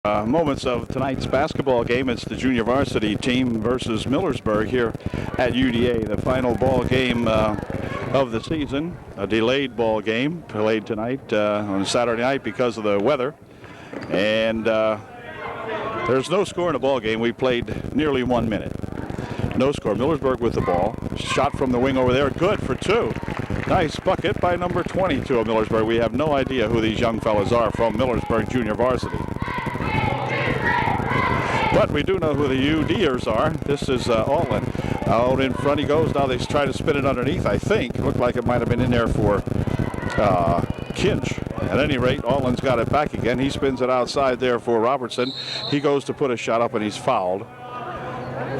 Moments of tonight's basketball game. It's the junior varsity team versus Millersburg here at UDA. The final ball game of the season. A delayed ball game played tonight on Saturday night because of the weather. And there's no score in the ball game. We played nearly 1 minute. No score. Millersburg with the ball. Shot from the wing over there. Good for two. Nice bucket by number 22 of Millersburg. We have no idea who these young fellas are from Millersburg Junior Varsity. But we do know who the UDers are. This is Altland. Out in front he goes. Now they try to spin it underneath, I think. Looked like it might have been in there for Kinch. At any rate, Altland's got it back again. He spins it outside there for Robertson. He goes to put a shot up and he's fouled.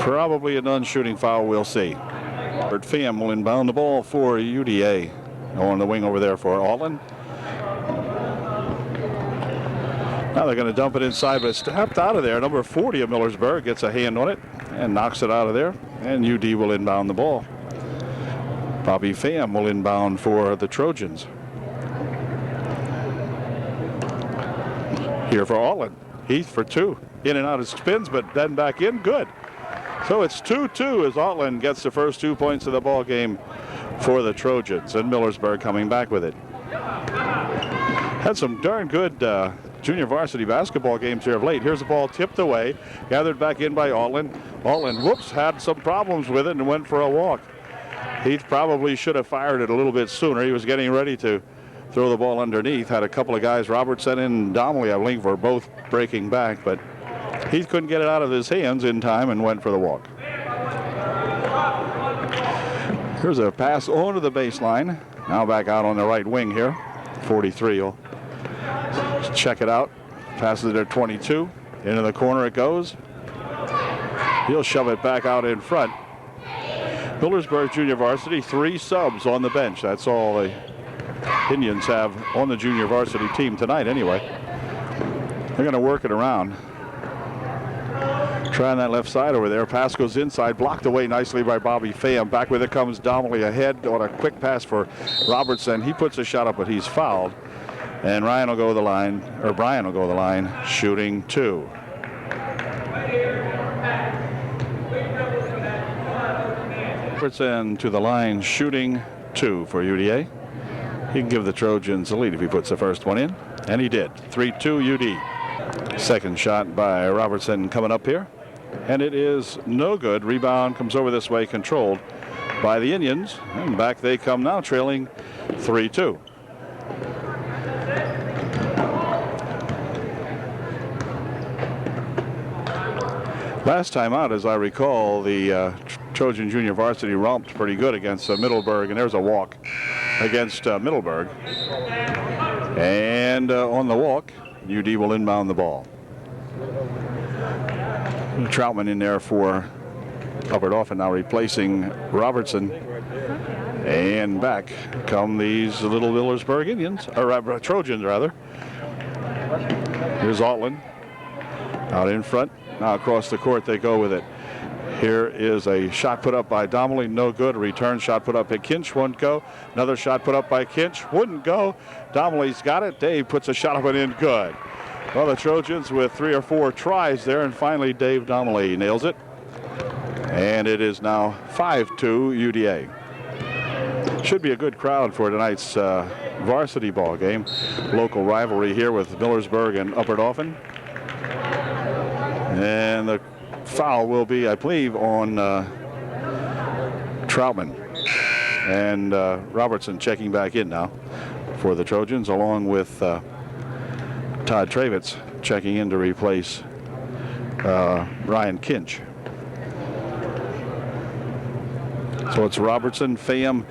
Probably a non-shooting foul, we'll see. Pham will inbound the ball for UDA. On the wing over there for Altland. Now they're going to dump it inside, but it's tapped out of there. Number 40 of Millersburg gets a hand on it and knocks it out of there. And UD will inbound the ball. Bobby Pham will inbound for the Trojans. Here for Altland. Heath for two. In and out of spins, but then back in. Good. So it's 2-2 as Altland gets the first 2 points of the ball game for the Trojans. And Millersburg coming back with it. Had some darn good junior varsity basketball games here of late. Here's the ball tipped away, gathered back in by Altland. Altland, whoops, had some problems with it and went for a walk. Heath probably should have fired it a little bit sooner. He was getting ready to throw the ball underneath. Had a couple of guys, Robertson and Donnelly, I believe, were both breaking back, but Heath couldn't get it out of his hands in time and went for the walk. Here's a pass onto the baseline. Now back out on the right wing here. 43 will check it out. Passes it at 22. Into the corner it goes. He'll shove it back out in front. Millersburg Junior Varsity, 3 subs on the bench. That's all the Indians have on the junior varsity team tonight anyway. They're going to work it around. Trying that left side over there. Pass goes inside, blocked away nicely by Bobby Pham. Back with it comes Donnelly ahead on a quick pass for Robertson. He puts a shot up, but he's fouled. And Ryan will go to the line, or Brian will go to the line, shooting 2. Robertson to the line, shooting 2 for UDA. He can give the Trojans a lead if he puts the first one in, and he did. 3-2 UD. Second shot by Robertson coming up here, and it is no good. Rebound comes over this way, controlled by the Indians, and back they come now, trailing 3-2. Last time out, as I recall, the Trojan Junior Varsity romped pretty good against Middleburg, and there's a walk against Middleburg. And on the walk, UD will inbound the ball. Troutman in there for Hubbard off, and now replacing Robertson. And back come these little Millersburg Indians, or Trojans rather. Here's Altland out in front. Now across the court they go with it. Here is a shot put up by Donnelly, no good. A return shot put up by Kinch, wouldn't go. Another shot put up by Kinch, wouldn't go. Donnelly's got it. Dave puts a shot up and in, good. Well, the Trojans with 3 or 4 tries there, and finally Dave Donnelly nails it. And it is now 5-2 UDA. Should be a good crowd for tonight's varsity ball game. Local rivalry here with Millersburg and Upper Dauphin. And the foul will be, I believe, on Troutman. And Robertson checking back in now for the Trojans, along with Todd Travitz checking in to replace Ryan Kinch. So it's Robertson, Pham,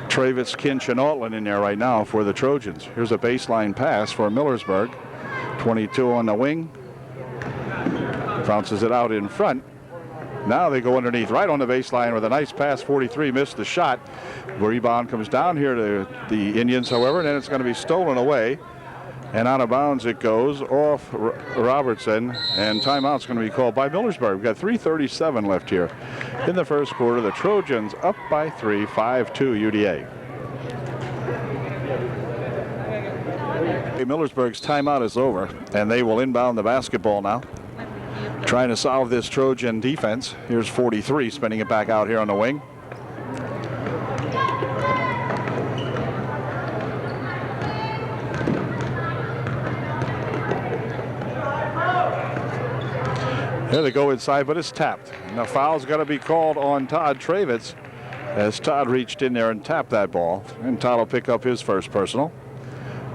Travitz, Kinch, and Altland in there right now for the Trojans. Here's a baseline pass for Millersburg. 22 on the wing. Bounces it out in front. Now they go underneath right on the baseline with a nice pass. 43 missed the shot. Rebound comes down here to the Indians, however, and then it's going to be stolen away. And out of bounds it goes off Robertson, and timeout's going to be called by Millersburg. We've got 3:37 left here in the first quarter. The Trojans up by 3, 5-2 UDA. Millersburg's timeout is over, and they will inbound the basketball now. Trying to solve this Trojan defense. Here's 43 spinning it back out here on the wing. There they go inside, but it's tapped. Now foul's got to be called on Todd Travitz as Todd reached in there and tapped that ball. And Todd will pick up his first personal.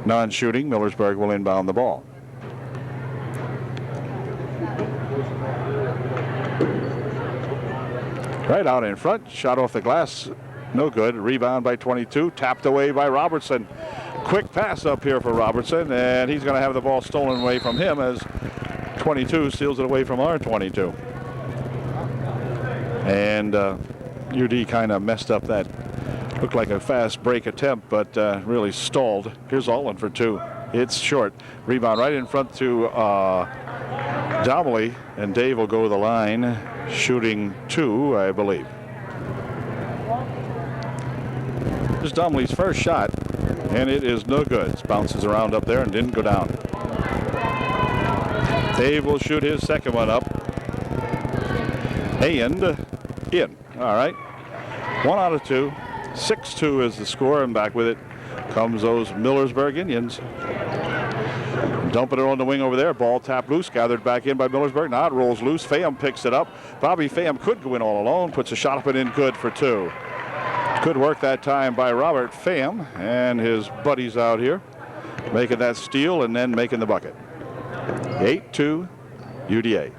Non-shooting, Millersburg will inbound the ball. Right out in front, shot off the glass, no good. Rebound by 22, tapped away by Robertson. Quick pass up here for Robertson, and he's going to have the ball stolen away from him as 22 steals it away from our 22. And UD kind of messed up that. Looked like a fast break attempt, but really stalled. Here's Altland for two. It's short. Rebound right in front to Donnelly, and Dave will go to the line, shooting two, I believe. Here's Donnelly's first shot, and it is no good. It bounces around up there and didn't go down. Dave will shoot his second one up. And in. All right. 1 out of 2. 6-2 is the score, and back with it comes those Millersburg Indians. Dumping it on the wing over there. Ball tapped loose, gathered back in by Millersburg. Now it rolls loose. Pham picks it up. Bobby Pham could go in all alone. Puts a shot up and in, good for 2. Good work that time by Robert Pham and his buddies out here, making that steal and then making the bucket. 8-2 UDA.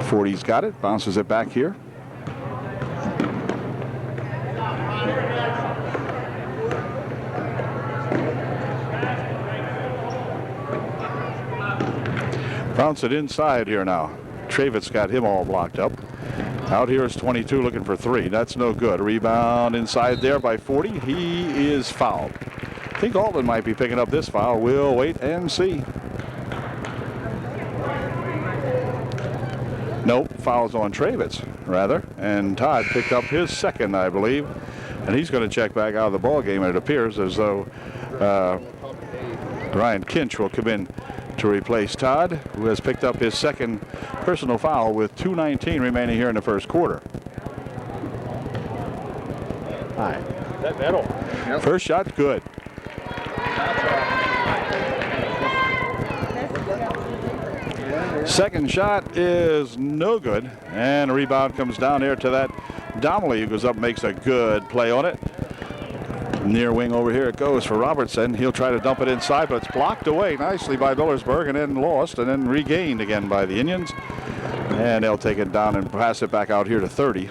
40's got it, bounces it back here. Bounce it inside here now. Travitz got him all blocked up. Out here is 22 looking for 3. That's no good. Rebound inside there by 40. He is fouled. I think Altland might be picking up this foul. We'll wait and see. Nope, foul's on Travitz, rather. And Todd picked up his second, I believe. And he's going to check back out of the ball game. And it appears as though Ryan Kinch will come in to replace Todd, who has picked up his second personal foul with 2:19 remaining here in the first quarter. Hi. That metal. Yep. First shot, good. Second shot is no good, and a rebound comes down there to that Donnelly, who goes up and makes a good play on it. Near wing over here it goes for Robertson. He'll try to dump it inside, but it's blocked away nicely by Millersburg and then lost and then regained again by the Indians. And they'll take it down and pass it back out here to 30.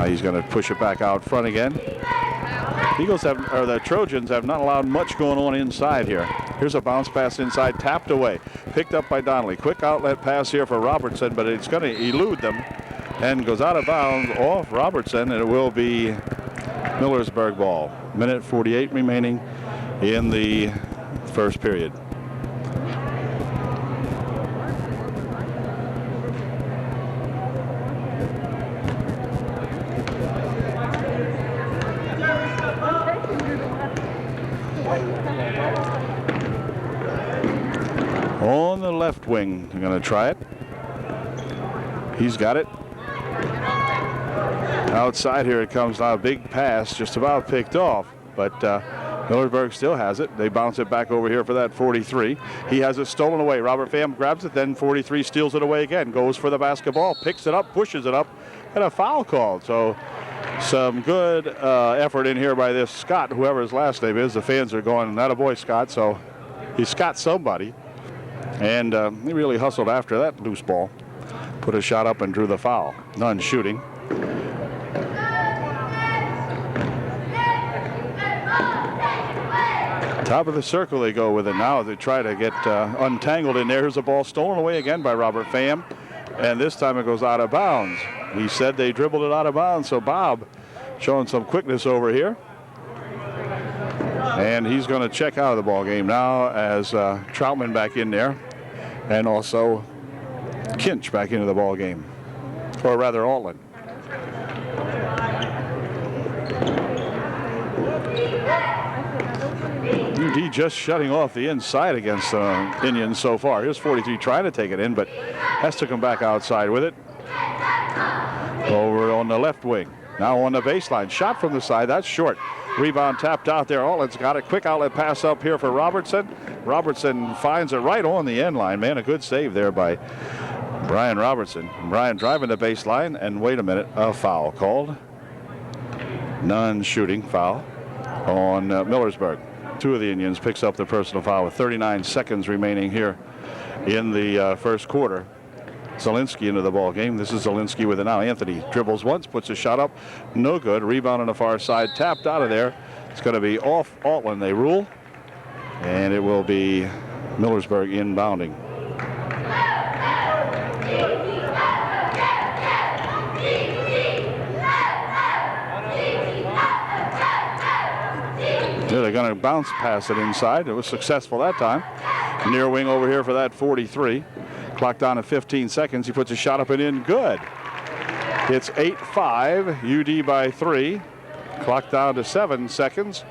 He's going to push it back out front again. The Trojans have not allowed much going on inside here. Here's a bounce pass inside, tapped away, picked up by Donnelly. Quick outlet pass here for Robertson, but it's going to elude them and goes out of bounds off Robertson, and it will be Millersburg ball. Minute 48 remaining in the first period. On the left wing, they're going to try it. He's got it. Outside here it comes now, a big pass, just about picked off, but Millersburg still has it. They bounce it back over here for that 43. He has it stolen away. Robert Pham grabs it, then 43 steals it away again, goes for the basketball, picks it up, pushes it up, and a foul called. So some good effort in here by this Scott, whoever his last name is. The fans are going, not a boy, Scott, so he's Scott somebody. And he really hustled after that loose ball. Put a shot up and drew the foul. None shooting. Top of the circle they go with it now. They try to get untangled in there. Here's a ball stolen away again by Robert Pham. And this time it goes out of bounds. He said they dribbled it out of bounds. So Bob showing some quickness over here. And he's going to check out of the ball game now as Troutman back in there. And also Kinch back into the ball game. Or rather Altland. UD just shutting off the inside against the Indians so far. Here's 43 trying to take it in, but has to come back outside with it. Over on the left wing. Now on the baseline. Shot from the side. That's short. Rebound tapped out there. Altland's got it. Quick outlet pass up here for Robertson. Robertson finds it right on the end line. Man, a good save there by Brian Robertson. Brian driving the baseline. And wait a minute. A foul called. Non-shooting foul on Millersburg. Two of the Indians picks up the personal foul with 39 seconds remaining here in the first quarter. Zielinski into the ball game. This is Zielinski with it now. Anthony dribbles once, puts a shot up, no good. Rebound on the far side, tapped out of there. It's going to be off Altland, they rule, and it will be Millersburg inbounding. They're going to bounce pass it inside. It was successful that time. Near wing over here for that 43. Clock down to 15 seconds. He puts a shot up and in. Good. It's 8-5. UD by 3. Clock down to 7 seconds.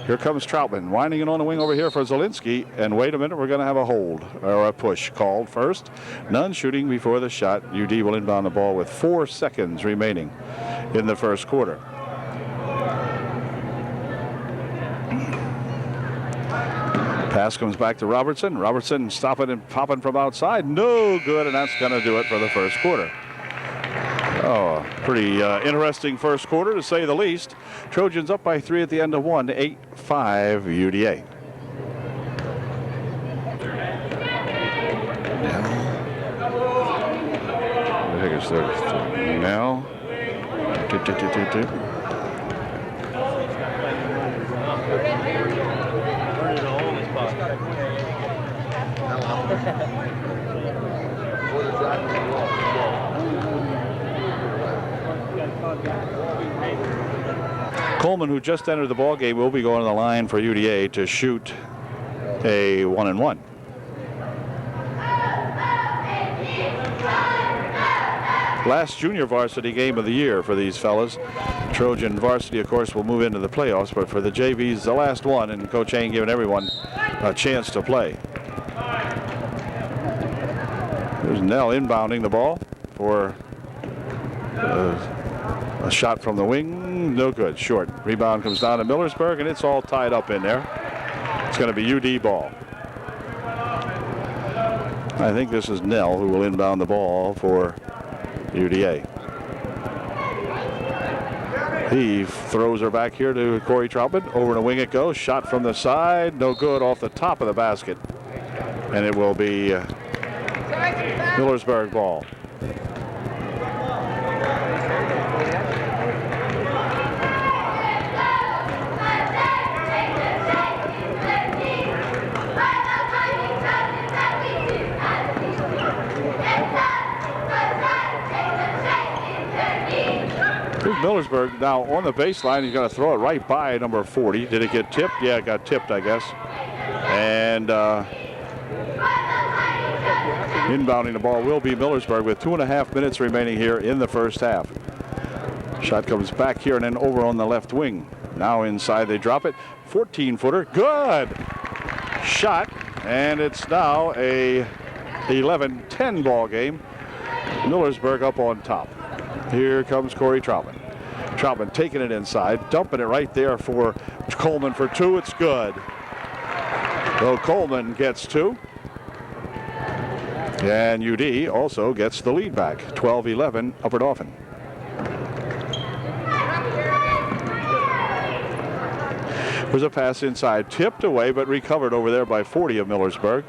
Here comes Troutman winding it on the wing over here for Zielinski. And wait a minute, we're going to have a hold or a push called first. None shooting before the shot. UD will inbound the ball with 4 seconds remaining in the first quarter. Pass comes back to Robertson. Robertson stopping and popping from outside. No good, and that's going to do it for the first quarter. Oh, pretty interesting first quarter, to say the least. Trojans up by 3 at the end of 1, 8-5 UDA. I think it's there now. Coleman, who just entered the ball game, will be going to the line for UDA to shoot a 1-and-1. Last junior varsity game of the year for these fellas. Trojan varsity, of course, will move into the playoffs, but for the JVs, the last one, and Coach Hain giving everyone a chance to play. There's Nell inbounding the ball for a shot from the wing. No good. Short. Rebound comes down to Millersburg, and it's all tied up in there. It's going to be UD ball. I think this is Nell who will inbound the ball for UDA. He throws her back here to Corey Troutman. Over the wing it goes. Shot from the side. No good, off the top of the basket. And it will be Millersburg ball. Millersburg now on the baseline. He's going to throw it right by number 40. Did it get tipped? Yeah, it got tipped, I guess. And inbounding the ball will be Millersburg with 2.5 minutes remaining here in the first half. Shot comes back here and then over on the left wing. Now inside they drop it. 14-footer. Good shot. And it's now a 11-10 ball game. Millersburg up on top. Here comes Corey Troutman. Troutman taking it inside, dumping it right there for Coleman for 2. It's good. So Coleman gets 2. And UD also gets the lead back. 12-11 Upper Dauphin. There's a pass inside, tipped away, but recovered over there by 40 of Millersburg.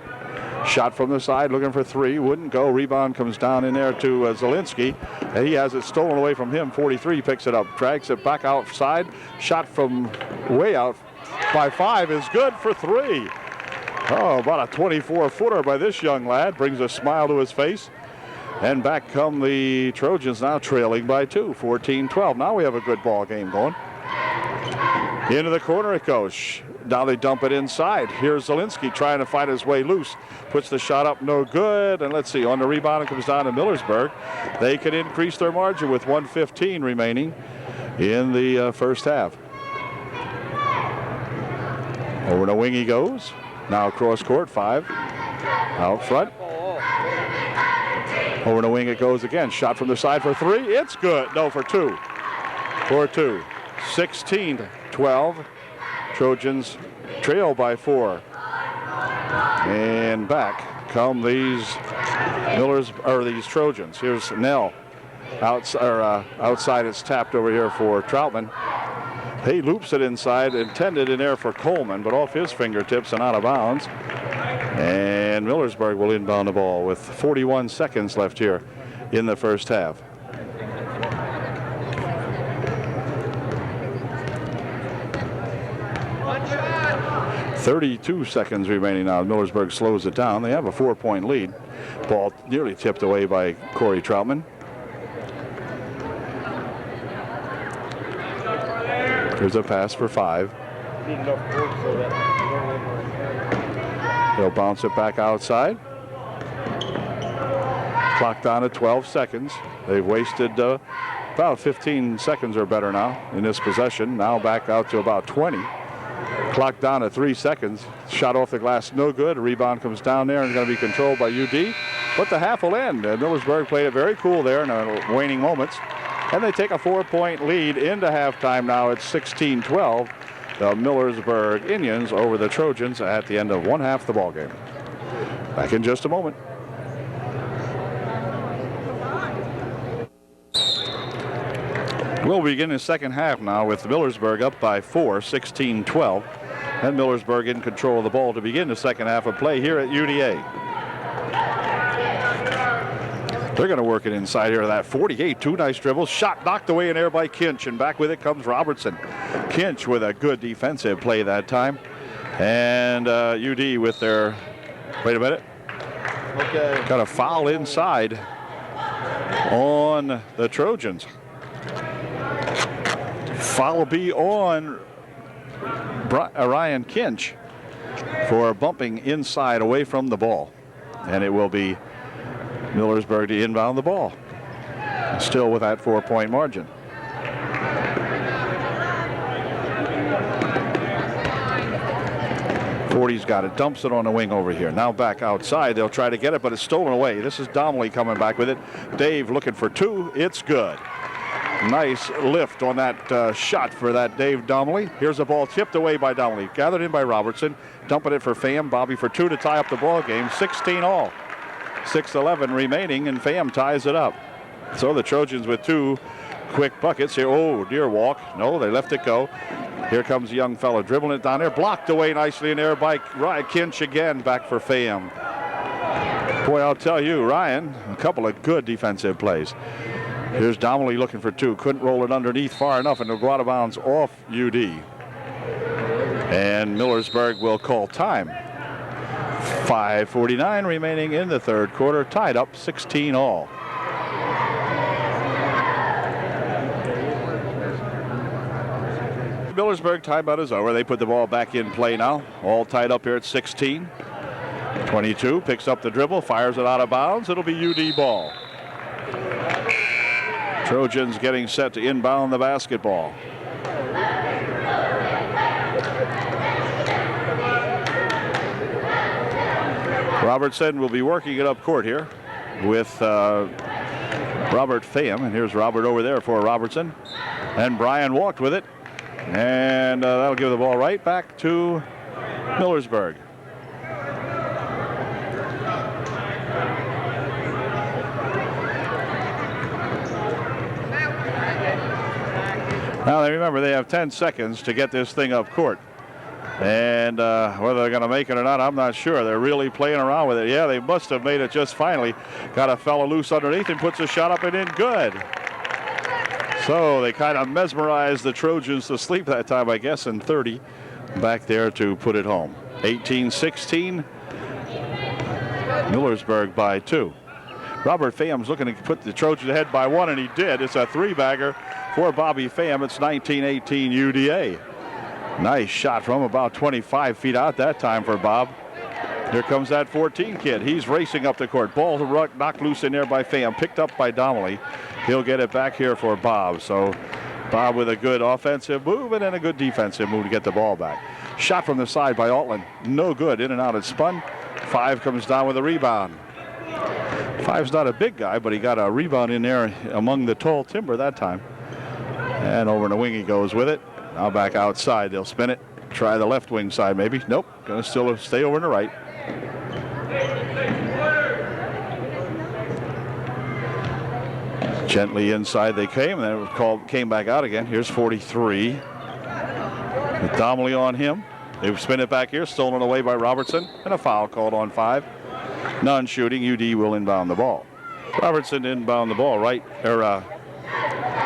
Shot from the side, looking for 3, wouldn't go. Rebound comes down in there to Zielinski. And he has it stolen away from him. 43 picks it up, drags it back outside. Shot from way out by 5 is good for 3. Oh, about a 24-footer by this young lad. Brings a smile to his face. And back come the Trojans, now trailing by 2, 14-12. Now we have a good ball game going. Into the corner it goes. Now they dump it inside. Here's Zielinski trying to fight his way loose. Puts the shot up, no good. And let's see, on the rebound it comes down to Millersburg. They can increase their margin with 1:15 remaining in the first half. Over the wing he goes. Now cross court, 5. Out front. Over the wing it goes again. Shot from the side for 3. It's good. No, for 2. For 2. 16-12. Trojans trail by 4. And back come these these Trojans. Here's Nell. Outside it's tapped over here for Troutman. He loops it inside, intended in there for Coleman, but off his fingertips and out of bounds. And Millersburg will inbound the ball with 41 seconds left here in the first half. .32 seconds remaining now. Millersburg slows it down. They have a 4-point lead. Ball nearly tipped away by Corey Troutman. Here's a pass for 5. He'll bounce it back outside. Clock down at 12 seconds. They've wasted about 15 seconds or better now in this possession. Now back out to about 20. Clock down at 3 seconds. Shot off the glass, no good. A rebound comes down there and is going to be controlled by UD. But the half will end. Millersburg played it very cool there in the waning moments. And they take a 4-point lead into halftime now. It's 16-12. The Millersburg Indians over the Trojans at the end of one half of the ball game. Back in just a moment. We'll begin the second half now with Millersburg up by 4, 16-12. And Millersburg in control of the ball to begin the second half of play here at UDA. They're going to work it inside here. That 48, 2 nice dribbles. Shot knocked away in there by Kinch, and back with it comes Robertson. Kinch with a good defensive play that time. And UD with their, wait a minute. Okay. Got a foul inside on the Trojans. Foul will be on Ryan Kinch for bumping inside away from the ball. And it will be Millersburg to inbound the ball. Still with that 4-point margin. Forty's got it, dumps it on the wing over here. Now back outside, they'll try to get it, but it's stolen away. This is Donnelly coming back with it. Dave looking for 2, it's good. Nice lift on that shot for that Dave Donnelly. Here's the ball tipped away by Donnelly, gathered in by Robertson, dumping it for Pham. Bobby for 2 to tie up the ball game, 16 all. 6:11 remaining, and Pham ties it up. So the Trojans with 2 quick buckets here. Oh, dear walk. No, they left it go. Here comes a young fella dribbling it down there. Blocked away nicely in there by Ryan Kinch again. Back for Pham. Boy, I'll tell you, Ryan, a couple of good defensive plays. Here's Donnelly looking for 2. Couldn't roll it underneath far enough, and it'll go out of bounds off UD. And Millersburg will call time. 5:49 remaining in the third quarter, tied up 16 all. Millersburg timeout is over. They put the ball back in play now. All tied up here at 16. 22 picks up the dribble, fires it out of bounds. It'll be UD ball. Trojans getting set to inbound the basketball. Robertson will be working it up court here with Robert Pham. And here's Robert over there for Robertson. And Bryan walked with it. And that'll give the ball right back to Millersburg. Now remember, they have 10 seconds to get this thing up court. And whether they're going to make it or not, I'm not sure. They're really playing around with it. Yeah, they must have made it just finally. Got a fella loose underneath and puts a shot up and in. Good. So they kind of mesmerized the Trojans to sleep that time, I guess, and 30 back there to put it home. 18-16. Millersburg by 2. Robert Pham's looking to put the Trojans ahead by 1, and he did. It's a 3-bagger for Bobby Pham. It's 19-18 UDA. Nice shot from about 25 feet out that time for Bob. Here comes that 14 kid. He's racing up the court. Ball knocked loose in there by Pham. Picked up by Donnelly. He'll get it back here for Bob. So Bob with a good offensive move and then a good defensive move to get the ball back. Shot from the side by Altland. No good. In and out. It spun. Five comes down with a rebound. Five's not a big guy, but he got a rebound in there among the tall timber that time. And over in the wing he goes with it. Now back outside. They'll spin it. Try the left wing side maybe. Nope. Going to still stay over in the right. Gently inside they came, and then it was came back out again. Here's 43. With Donnelly on him. They spin it back here, stolen away by Robertson, and a foul called on 5. None shooting. UD will inbound the ball. Robertson inbound the ball right, or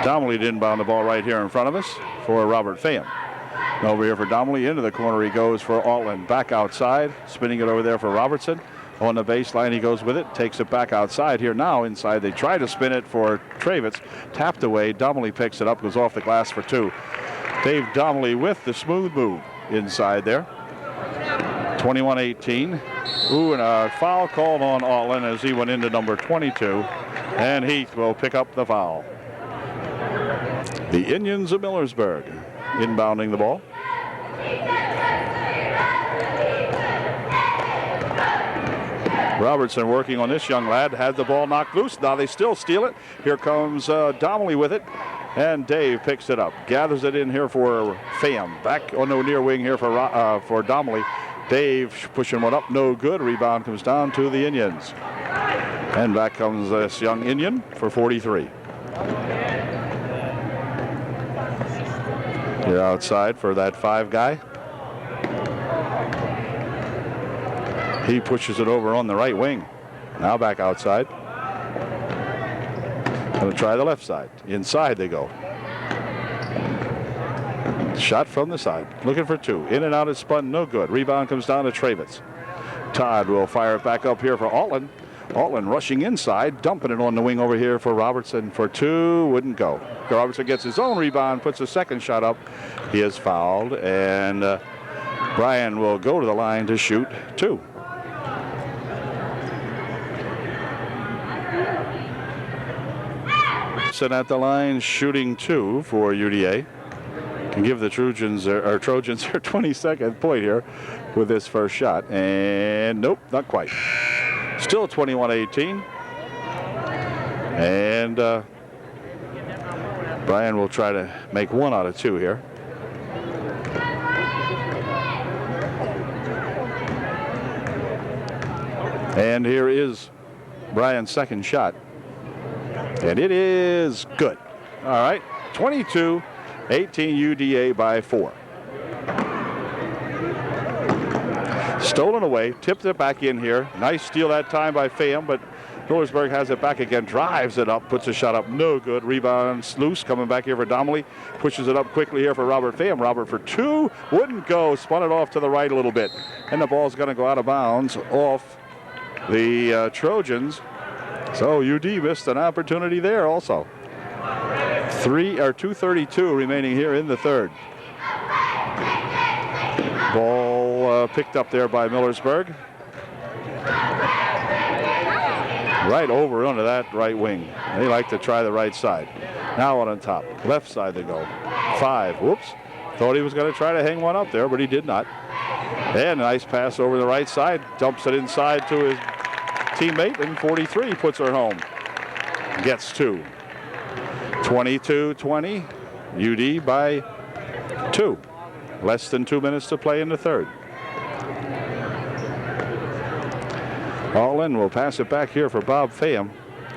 Donnelly inbound the ball right here in front of us for Robert Pham. Over here for Donnelly, into the corner he goes for Altland. Back outside, spinning it over there for Robertson. On the baseline he goes with it, takes it back outside here now. Inside they try to spin it for Travitz. Tapped away, Donnelly picks it up, goes off the glass for 2. Dave Donnelly with the smooth move inside there. 21-18. Ooh, and a foul called on Altland as he went into number 22. And Heath will pick up the foul. The Indians of Millersburg inbounding the ball. Robertson working on this young lad, had the ball knocked loose. Now they still steal it. Here comes Donnelly with it, and Dave picks it up. Gathers it in here for Pham. Back on the near wing here for Donnelly. Dave pushing one up, no good. Rebound comes down to the Indians. And back comes this young Indian for 43. Here outside for that 5 guy. He pushes it over on the right wing. Now back outside. Going to try the left side. Inside they go. Shot from the side. Looking for 2. In and out is spun. No good. Rebound comes down to Travitz. Todd will fire it back up here for Altland. Altland rushing inside. Dumping it on the wing over here for Robertson for 2. Wouldn't go. Robertson gets his own rebound. Puts a second shot up. He is fouled. And Bryan will go to the line to shoot 2. At the line, shooting 2 for UDA. Can give the Trojans their 22nd point here with this first shot. And nope, not quite. Still 21-18. And Bryan will try to make 1 out of 2 here. And here is Bryan's second shot. And it is good. All right, 22-18 UDA by 4. Stolen away, tipped it back in here. Nice steal that time by Pham, but Millersburg has it back again, drives it up, puts a shot up, no good. Rebounds loose, coming back here for Donnelly. Pushes it up quickly here for Robert Pham. Robert for 2, wouldn't go, spun it off to the right a little bit. And the ball's gonna go out of bounds off the Trojans. So UD missed an opportunity there also. 2:32 remaining here in the third. Ball picked up there by Millersburg. Right over onto that right wing. They like to try the right side. Now on top. Left side they go. 5. Whoops. Thought he was going to try to hang one up there, but he did not. And a nice pass over the right side. Dumps it inside to his teammate, and 43 puts her home. Gets 2. 22-20. UD by 2. Less than 2 minutes to play in the third. Altland will pass it back here for Bob Pham.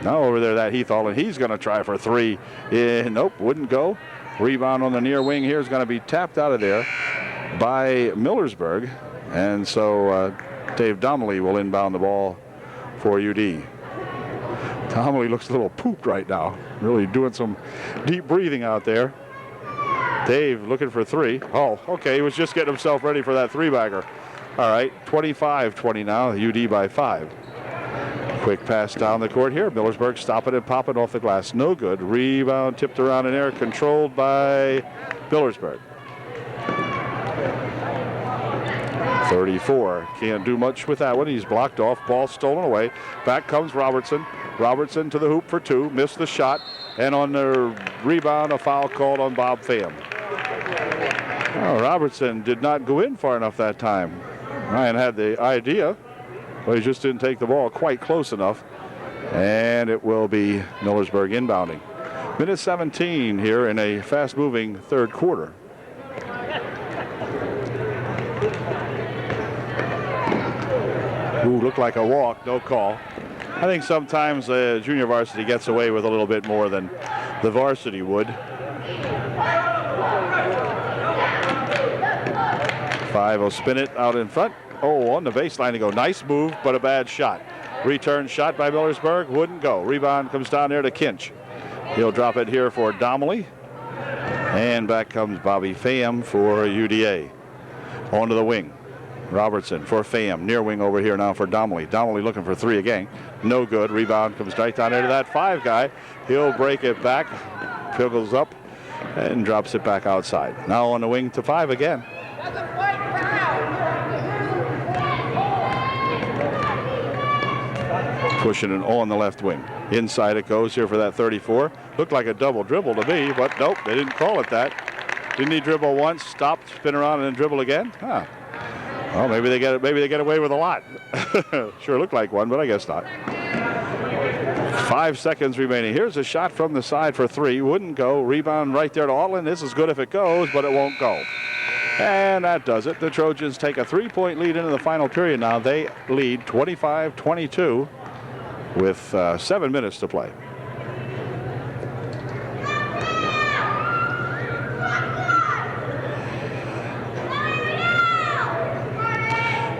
Now over there that Heath Altland. He's going to try for 3. Nope, wouldn't go. Rebound on the near wing here is going to be tapped out of there by Millersburg. And so Dave Donnelly will inbound the ball for UD. Donnelly looks a little pooped right now. Really doing some deep breathing out there. Dave looking for 3. Oh, okay. He was just getting himself ready for that 3-bagger. All right, 25-20 now. UD by 5. Quick pass down the court here. Millersburg stopping and popping off the glass. No good. Rebound tipped around in air. Controlled by Millersburg. 34. Can't do much with that one. He's blocked off. Ball stolen away. Back comes Robertson. Robertson to the hoop for 2. Missed the shot. And on the rebound, a foul called on Bob Pham. Oh, Robertson did not go in far enough that time. Ryan had the idea, but he just didn't take the ball quite close enough. And it will be Millersburg inbounding. Minute 17 here in a fast-moving third quarter. Ooh, looked like a walk, no call. I think sometimes junior varsity gets away with a little bit more than the varsity would. 5 will spin it out in front. Oh, on the baseline to go. Nice move, but a bad shot. Return shot by Millersburg, wouldn't go. Rebound comes down there to Kinch. He'll drop it here for Domley. And back comes Bobby Pham for UDA. Onto the wing. Robertson for Pham. Near wing over here now for Domley. Domley looking for 3 again. No good. Rebound comes right down there to that 5 guy. He'll break it back. Pickles up and drops it back outside. Now on the wing to 5 again. Pushing it on the left wing. Inside it goes here for that 34. Looked like a double dribble to me, but nope, they didn't call it that. Didn't he dribble once, stopped, spin around, and then dribble again? Huh. Well, maybe they get away with a lot. Sure looked like one, but I guess not. 5 seconds remaining. Here's a shot from the side for 3. Wouldn't go. Rebound right there to Altland. This is good if it goes, but it won't go. And that does it. The Trojans take a 3-point lead into the final period now. They lead 25-22 with 7 minutes to play.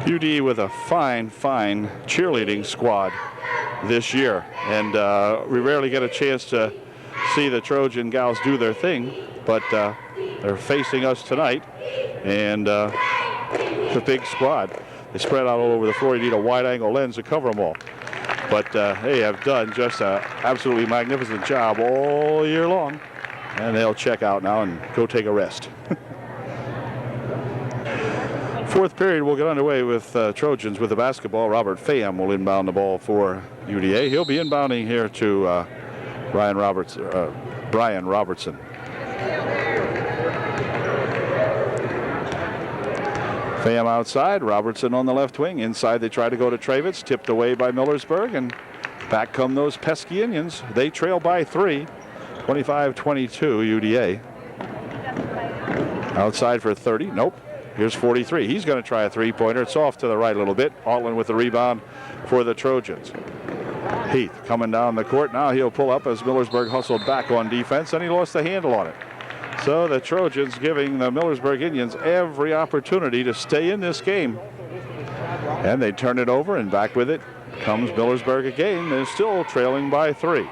UDA with a fine cheerleading squad this year. And we rarely get a chance to see the Trojan gals do their thing, but they're facing us tonight. And it's a big squad. They spread out all over the floor. You need a wide-angle lens to cover them all. But they have done just an absolutely magnificent job all year long. And they'll check out now and go take a rest. Fourth period will get underway with Trojans with the basketball. Robert Pham will inbound the ball for UDA. He'll be inbounding here to Brian Robertson. Pham outside, Robertson on the left wing. Inside they try to go to Travitz, tipped away by Millersburg, and back come those pesky Indians. They trail by 3, 25-22 UDA. Outside for 30, nope. Here's 43. He's going to try a 3-pointer. It's off to the right a little bit. Altland with the rebound for the Trojans. Heath coming down the court. Now he'll pull up as Millersburg hustled back on defense, and he lost the handle on it. So the Trojans giving the Millersburg Indians every opportunity to stay in this game. And they turn it over, and back with it comes Millersburg again. They're still trailing by 3.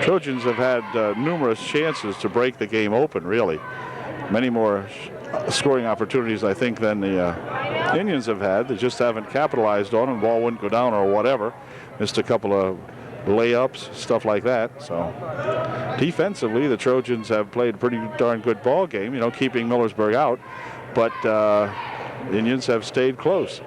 Trojans have had numerous chances to break the game open, really. Many more scoring opportunities, I think, than the Indians have had. They just haven't capitalized on them. The ball wouldn't go down or whatever. Missed a couple of layups, stuff like that. So defensively, the Trojans have played a pretty darn good ball game, keeping Millersburg out. But the Indians have stayed close.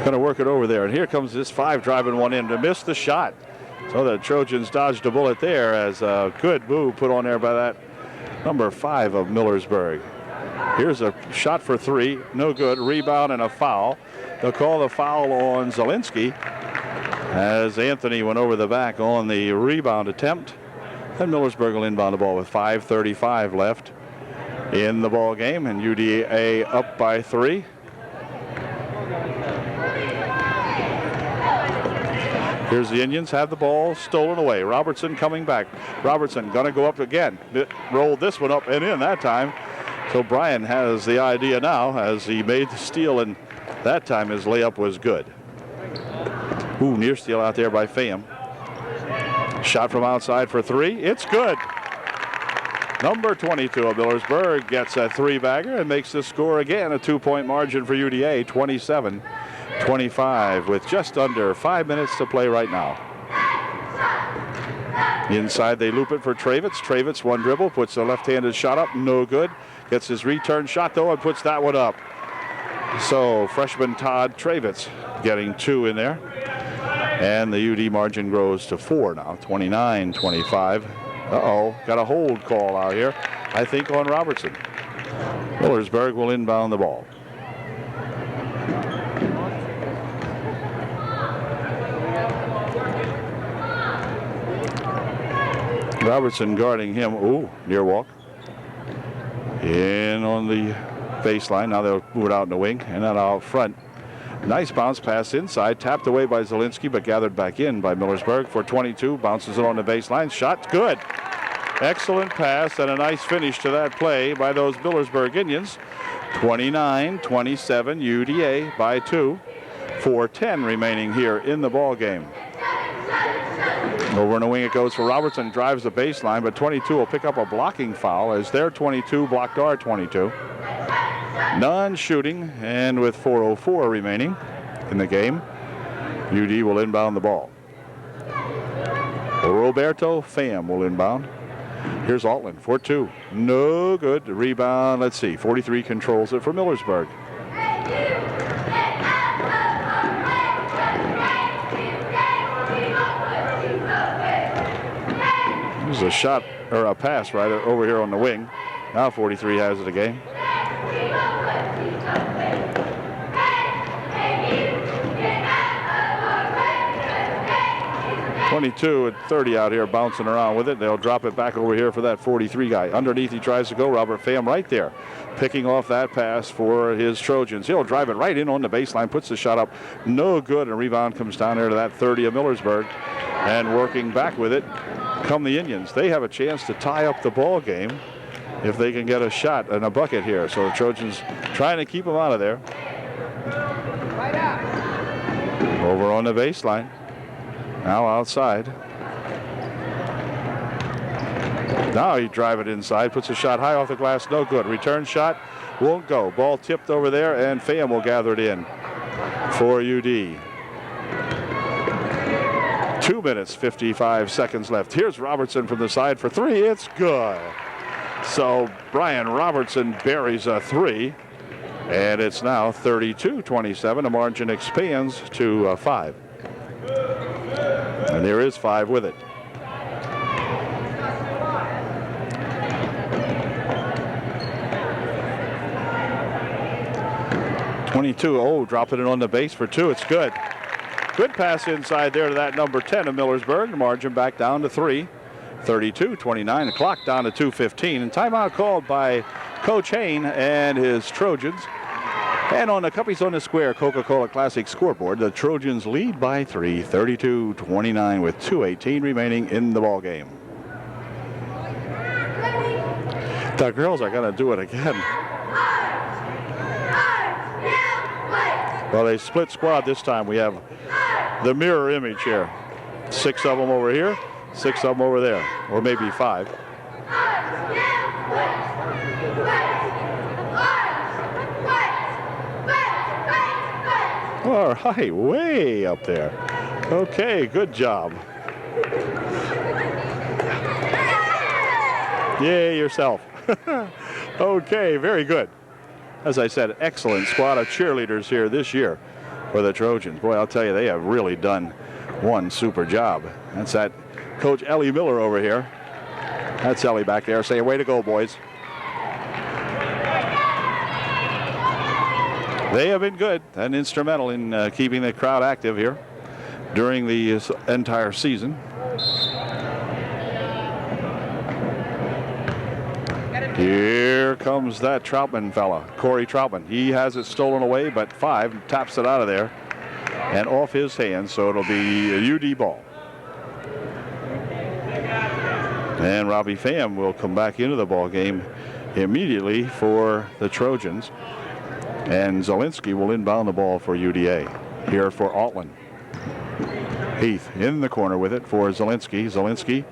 Going to work it over there, and here comes this 5 driving one in to miss the shot. So the Trojans dodged a bullet there as a good move put on there by that number 5 of Millersburg. Here's a shot for 3, no good. Rebound and a foul. They'll call the foul on Zielinski as Anthony went over the back on the rebound attempt. And Millersburg will inbound the ball with 5:35 left in the ball game, and UDA up by 3. Here's the Indians have the ball stolen away. Robertson coming back. Robertson going to go up again. Rolled this one up and in that time. So Brian has the idea now as he made the steal, and that time his layup was good. Ooh, near steal out there by Pham. Shot from outside for 3. It's good. Number 22 of Millersburg gets a 3-bagger and makes the score again. A 2-point margin for UDA, 27-25 with just under 5 minutes to play right now. Inside they loop it for Travitz. Travitz one dribble, puts a left-handed shot up, no good. Gets his return shot though and puts that one up. So freshman Todd Travitz getting 2 in there. And the UD margin grows to 4 now, 29-25. Uh-oh, got a hold call out here, I think, on Robertson. Millersburg will inbound the ball. Robertson guarding him. Ooh, near walk. In on the baseline. Now they'll move it out in the wing and then out front. Nice bounce pass inside. Tapped away by Zielinski, but gathered back in by Millersburg for 22. Bounces it on the baseline. Shot good. Excellent pass and a nice finish to that play by those Millersburg Indians. 29-27 UDA by 2. 4:10 remaining here in the ball game. Over in the wing it goes for Robertson. Drives the baseline, but 22 will pick up a blocking foul as their 22 blocked our 22. None shooting, and with 4:04 remaining in the game, UD will inbound the ball. Roberto Pham will inbound. Here's Altland for 2. No good. Rebound, let's see. 43 controls it for Millersburg. There's a shot, or a pass right over here on the wing. Now 43 has it again. .22 at 30 out here bouncing around with it. They'll drop it back over here for that 43 guy. Underneath he tries to go. Robert Pham right there, picking off that pass for his Trojans. He'll drive it right in on the baseline, puts the shot up. No good. And rebound comes down there to that 30 of Millersburg. And working back with it come the Indians. They have a chance to tie up the ball game if they can get a shot and a bucket here. So the Trojans trying to keep them out of there. Over on the baseline. Now outside. Now he drive it inside, puts a shot high off the glass, no good. Return shot won't go. Ball tipped over there, and Pham will gather it in for UD. 2 minutes, 55 seconds left. Here's Robertson from the side for 3. It's good. So Brian Robertson buries a 3, and it's now 32-27. The margin expands to 5. And there is 5 with it. .22, dropping it on the base for 2. It's good. Good pass inside there to that number 10 of Millersburg. The margin back down to 3. 32-29. The clock down to 2:15. And timeout called by Coach Hain and his Trojans. And on the Cuppies on the Square Coca-Cola Classic scoreboard, the Trojans lead by 3, 32-29 with 2:18 remaining in the ball game. The girls are going to do it again. Well, they split squad this time. We have the mirror image here. 6 of them over here, 6 of them over there, or maybe 5. All right, way up there. Okay, good job. Yay, yourself. Okay, very good. As I said, excellent squad of cheerleaders here this year for the Trojans. Boy, I'll tell you, they have really done one super job. That's that Coach Ellie Miller over here. That's Ellie back there saying, way to go, boys. They have been good and instrumental in keeping the crowd active here during the entire season. Here comes that Troutman fella, Corey Troutman. He has it stolen away, but 5 taps it out of there and off his hands, so it'll be a UD ball. And Robbie Pham will come back into the ball game immediately for the Trojans. And Zielinski will inbound the ball for UDA. Here for Altland. Heath in the corner with it for Zielinski. Zielinski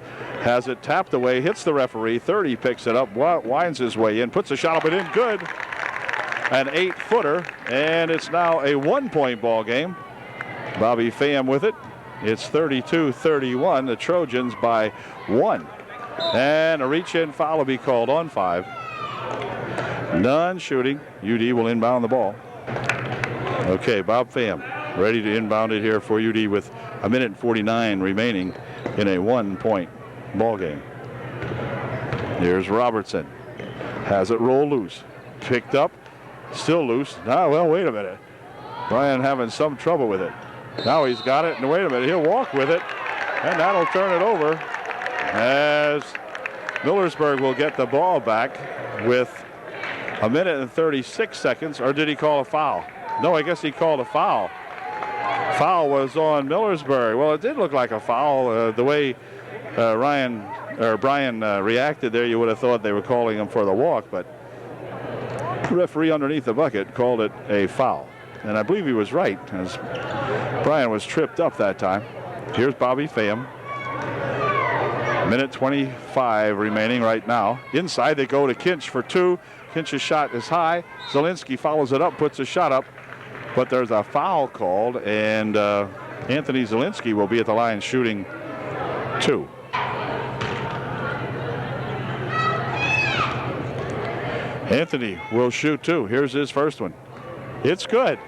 has it tapped away, hits the referee. 30 picks it up, winds his way in, puts a shot up and in. Good. An 8-footer, and it's now a 1-point ball game. Bobby Pham with it. It's 32-31. The Trojans by 1. And a reach-in foul will be called on 5. None shooting. UD will inbound the ball. Okay, Bob Pham ready to inbound it here for UD with 1:49 remaining in a 1-point ball game. Here's Robertson. Has it roll loose. Picked up. Still loose. Now, well, wait a minute. Bryan having some trouble with it. Now he's got it, and wait a minute. He'll walk with it, and that'll turn it over as Millersburg will get the ball back with 1:36. Or did he call a foul? No, I guess he called a foul. Foul was on Millersburg. Well, it did look like a foul. The way Bryan reacted there, you would have thought they were calling him for the walk, but the referee underneath the bucket called it a foul. And I believe he was right, as Bryan was tripped up that time. Here's Bobby Pham. 1:25 remaining right now. Inside they go to Kinch for two. Kinch's shot is high. Zielinski follows it up, puts a shot up, but there's a foul called, and Anthony Zielinski will be at the line shooting two. Anthony will shoot two. Here's his first one. It's good.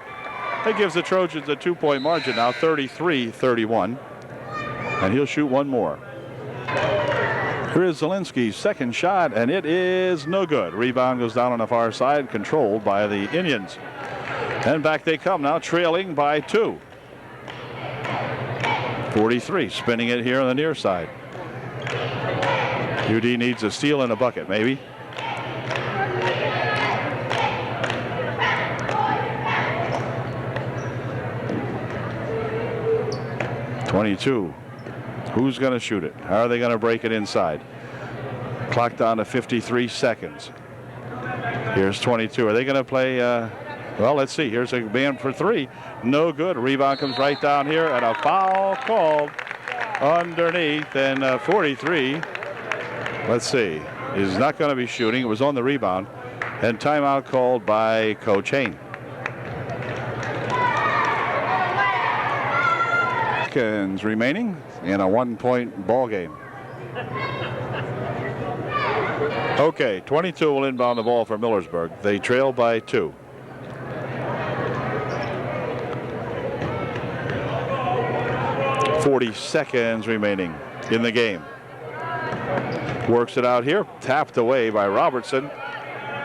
That gives the Trojans a 2-point margin now, 33-31. And he'll shoot one more. Here is Zielinski's second shot, and it is no good. Rebound goes down on the far side, controlled by the Indians. And back they come now, trailing by 2. 43, spinning it here on the near side. UD needs a steal and a bucket, maybe. .22. Who's going to shoot it? How are they going to break it inside? Clock down to 53 seconds. Here's 22. Are they going to play? Well, let's see. Here's a man for three. No good. Rebound comes right down here, and a foul called underneath. And 43. Let's see. He's not going to be shooting. It was on the rebound. And timeout called by Coach Hain. Seconds remaining in a 1-point ball game. Okay, 22 will inbound the ball for Millersburg. They trail by 2. .40 seconds remaining in the game. Works it out here, tapped away by Robertson,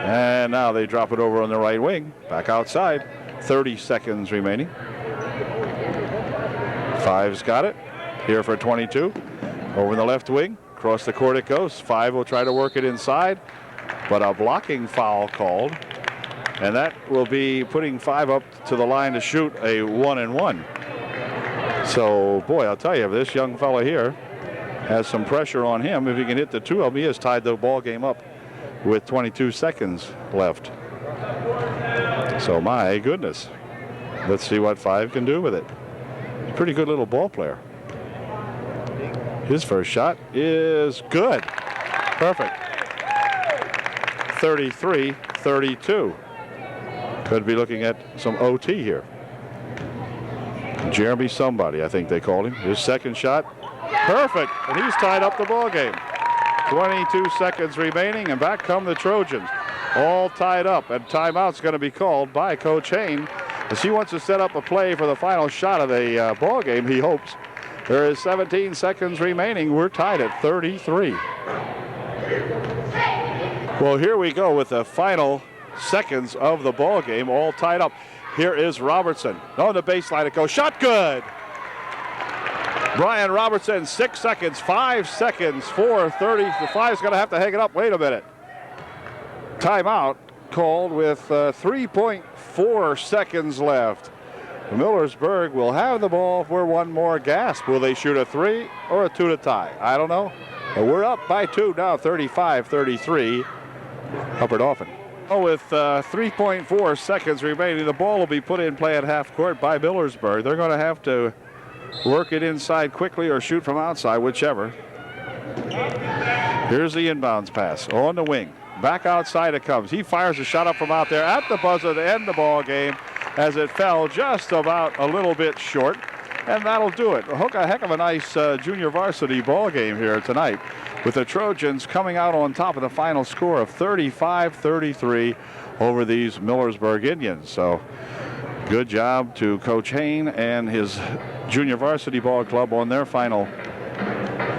and now they drop it over on the right wing, back outside. 30 seconds remaining. Five's got it here for 22. Over the left wing, across the court it goes. Five will try to work it inside, but a blocking foul called, and that will be putting Five up to the line to shoot a 1-and-1. So, boy, I'll tell you, this young fella here has some pressure on him. If he can hit the two of them, he has tied the ball game up with 22 seconds left. So, my goodness, let's see what Five can do with it. Pretty good little ball player. His first shot is good. Perfect. 33-32. Could be looking at some OT here. Jeremy somebody, I think they called him. His second shot, perfect. And he's tied up the ball game. 22 seconds remaining, and back come the Trojans. All tied up, and timeout's going to be called by Coach Hain, as he wants to set up a play for the final shot of the ball game, he hopes. There is 17 seconds remaining. We're tied at 33. Well, here we go with the final seconds of the ball game, all tied up. Here is Robertson. On the baseline it goes. Shot good. Brian Robertson, 6 seconds, 5 seconds, 4:30. The Five's going to have to hang it up. Wait a minute. Timeout called with 3.4 seconds left. Millersburg will have the ball for one more gasp. Will they shoot a 3 or a 2 to tie? I don't know. But we're up by 2 now, 35-33. Hubbard Offen. With 3.4 seconds remaining, the ball will be put in play at half court by Millersburg. They're going to have to work it inside quickly or shoot from outside, whichever. Here's the inbounds pass on the wing. Back outside it comes. He fires a shot up from out there at the buzzer to end the ball game, as it fell just about a little bit short, and that'll do it. A heck of a nice junior varsity ball game here tonight, with the Trojans coming out on top of the final score of 35-33 over these Millersburg Indians. So Good job to Coach Hain and his junior varsity ball club on their final.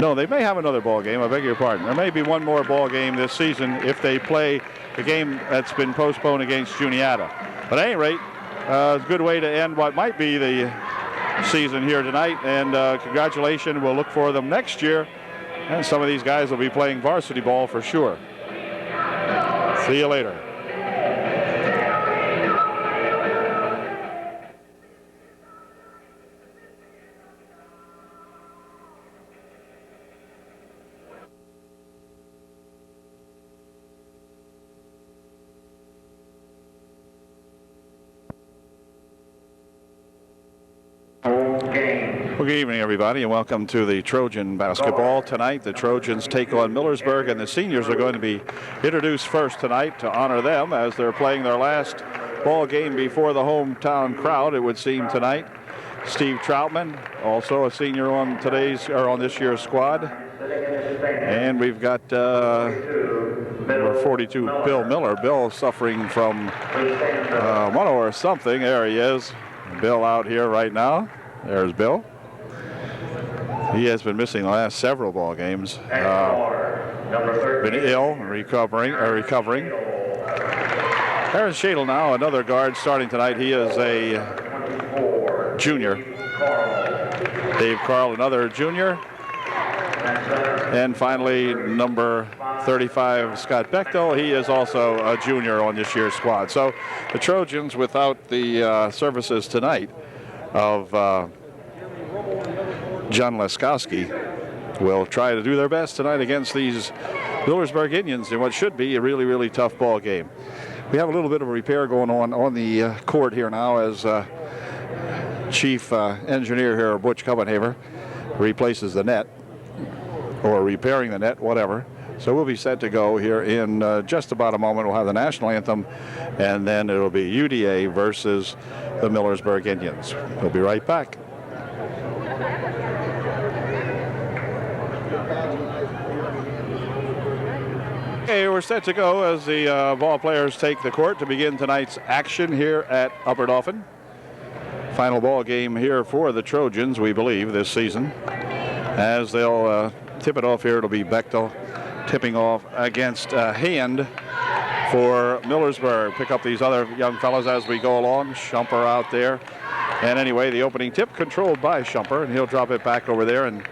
No, they may have another ball game. I beg your pardon. There may be one more ball game this season if they play the game that's been postponed against Juniata. But at any rate, it's a good way to end what might be the season here tonight. And congratulations. We'll look for them next year. And some of these guys will be playing varsity ball for sure. See you later. Well, good evening, everybody, and welcome to the Trojan basketball. Tonight, the Trojans take on Millersburg, and the seniors are going to be introduced first tonight to honor them as they're playing their last ball game before the hometown crowd, it would seem, tonight. Steve Troutman, also a senior on this year's squad. And we've got number 42, Bill Miller. Bill suffering from one or something. There he is. Bill out here right now. There's Bill. He has been missing the last several ball games. Been ill, recovering. Aaron Shadle now, another guard starting tonight. He is a junior. Dave Carl, another junior. And finally, number 35, Scott Bechtel. He is also a junior on this year's squad. So the Trojans, without the services tonight of John Leskowski, will try to do their best tonight against these Millersburg Indians in what should be a really, really tough ball game. We have a little bit of a repair going on the court here now as chief engineer here, Butch Copenhaver, replaces the net, or repairing the net, whatever. So we'll be set to go here in just about a moment. We'll have the national anthem, and then it'll be UDA versus the Millersburg Indians. We'll be right back. Okay, we're set to go as the ball players take the court to begin tonight's action here at Upper Dauphin. Final ball game here for the Trojans, we believe, this season. As they'll tip it off here, it'll be Bechtel tipping off against Hand for Millersburg. Pick up these other young fellows as we go along. Shumper out there. And anyway, the opening tip controlled by Shumper, and he'll drop it back over there. And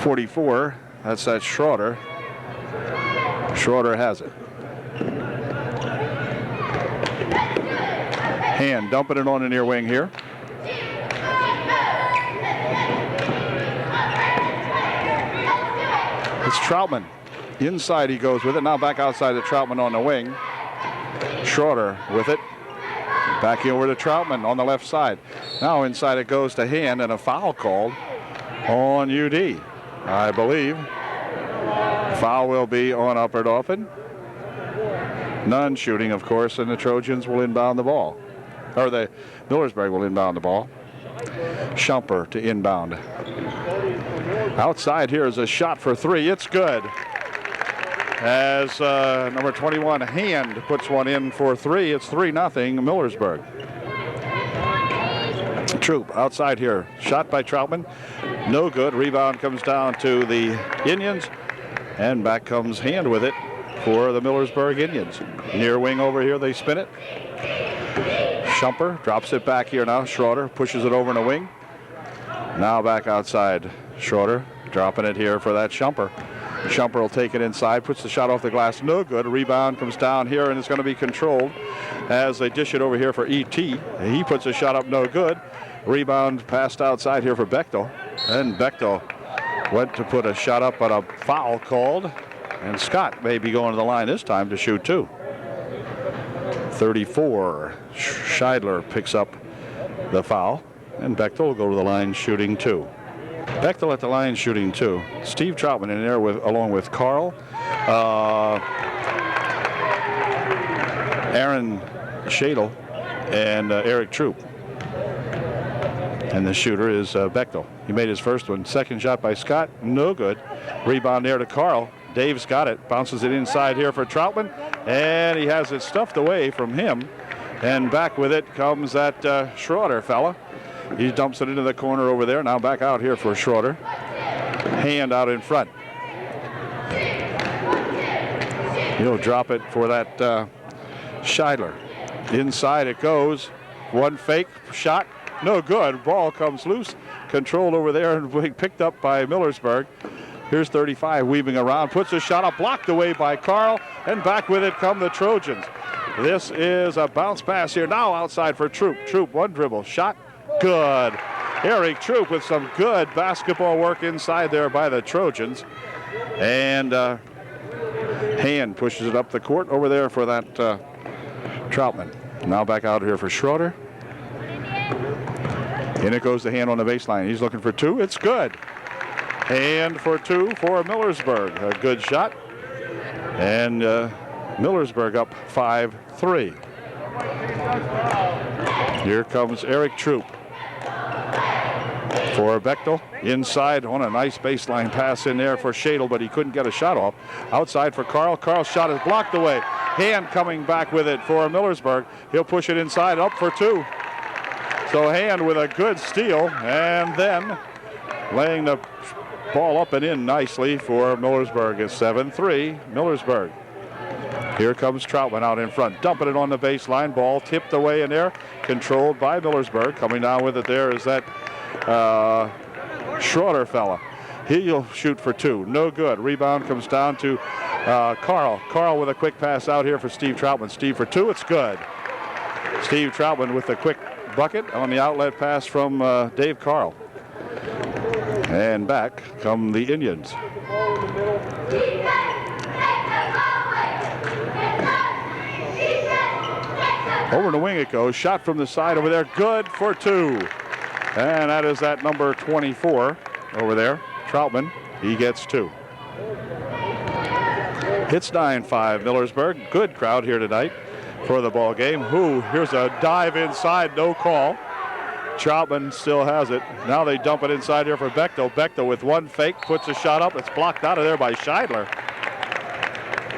44, that's that Schroeder. Schroeder has it. Hand dumping it on the near wing here. It's Troutman. Inside he goes with it. Now back outside to Troutman on the wing. Schroeder with it. Back over to Troutman on the left side. Now inside it goes to Hand, and a foul called on UD, I believe. Foul will be on Upper Dauphin. None shooting, of course, and the Trojans will inbound the ball. Or the Millersburg will inbound the ball. Shumper to inbound. Outside here is a shot for three. It's good. As number 21, Hand, puts one in for three. It's 3-0 Millersburg. Troop outside here. Shot by Troutman. No good. Rebound comes down to the Indians. And back comes Hand with it for the Millersburg Indians. Near wing over here, they spin it. Shumper drops it back here now. Schroeder pushes it over in the wing. Now back outside. Schroeder dropping it here for that Shumper. Shumper will take it inside, puts the shot off the glass. No good. Rebound comes down here, and it's going to be controlled as they dish it over here for E.T. He puts a shot up, no good. Rebound passed outside here for Bechtel. And Bechtel went to put a shot up, but a foul called. And Scott may be going to the line this time to shoot two. 34. Scheidler picks up the foul. And Bechtel will go to the line shooting two. Bechtel at the line shooting two. Steve Troutman in there along with Carl. Aaron Shadle and Eric Troop. And the shooter is Bechtel. He made his first one. Second shot by Scott, no good. Rebound there to Carl. Dave's got it, bounces it inside here for Troutman, and he has it stuffed away from him. And back with it comes that Schroeder fella. He dumps it into the corner over there. Now back out here for Schroeder. Hand out in front. He'll drop it for that Scheidler. Inside it goes. One fake shot. No good. Ball comes loose. Controlled over there and picked up by Millersburg. Here's 35 weaving around. Puts a shot up. Blocked away by Carl. And back with it come the Trojans. This is a bounce pass here. Now outside for Troop. Troop, one dribble. Shot. Good. Eric Troop with some good basketball work inside there by the Trojans. And Hand pushes it up the court over there for that Troutman. Now back out here for Schroeder. And it goes to Hand on the baseline. He's looking for two. It's good. Hand for two for Millersburg. A good shot. And Millersburg up 5-3. Here comes Eric Troop for Bechtel. Inside on a nice baseline pass in there for Shadle, but he couldn't get a shot off. Outside for Carl. Carl's shot is blocked away. Hand coming back with it for Millersburg. He'll push it inside, up for two. So Hand with a good steal, and then laying the ball up and in nicely for Millersburg. It's 7-3, Millersburg. Here comes Troutman out in front, dumping it on the baseline. Ball tipped away in there, controlled by Millersburg. Coming down with it there is that Schroeder fella. He'll shoot for two. No good. Rebound comes down to Carl. Carl with a quick pass out here for Steve Troutman. Steve for two. It's good. Steve Troutman with a quick bucket on the outlet pass from Dave Carl. And back come the Indians. Over the wing it goes. Shot from the side over there. Good for two. And that is that number 24 over there. Troutman. He gets two. It's 9-5 Millersburg. Good crowd here tonight for the ball game. Here's a dive inside. No call. Troutman still has it. Now they dump it inside here for Bechtel. Bechtel with one fake. Puts a shot up. It's blocked out of there by Scheidler.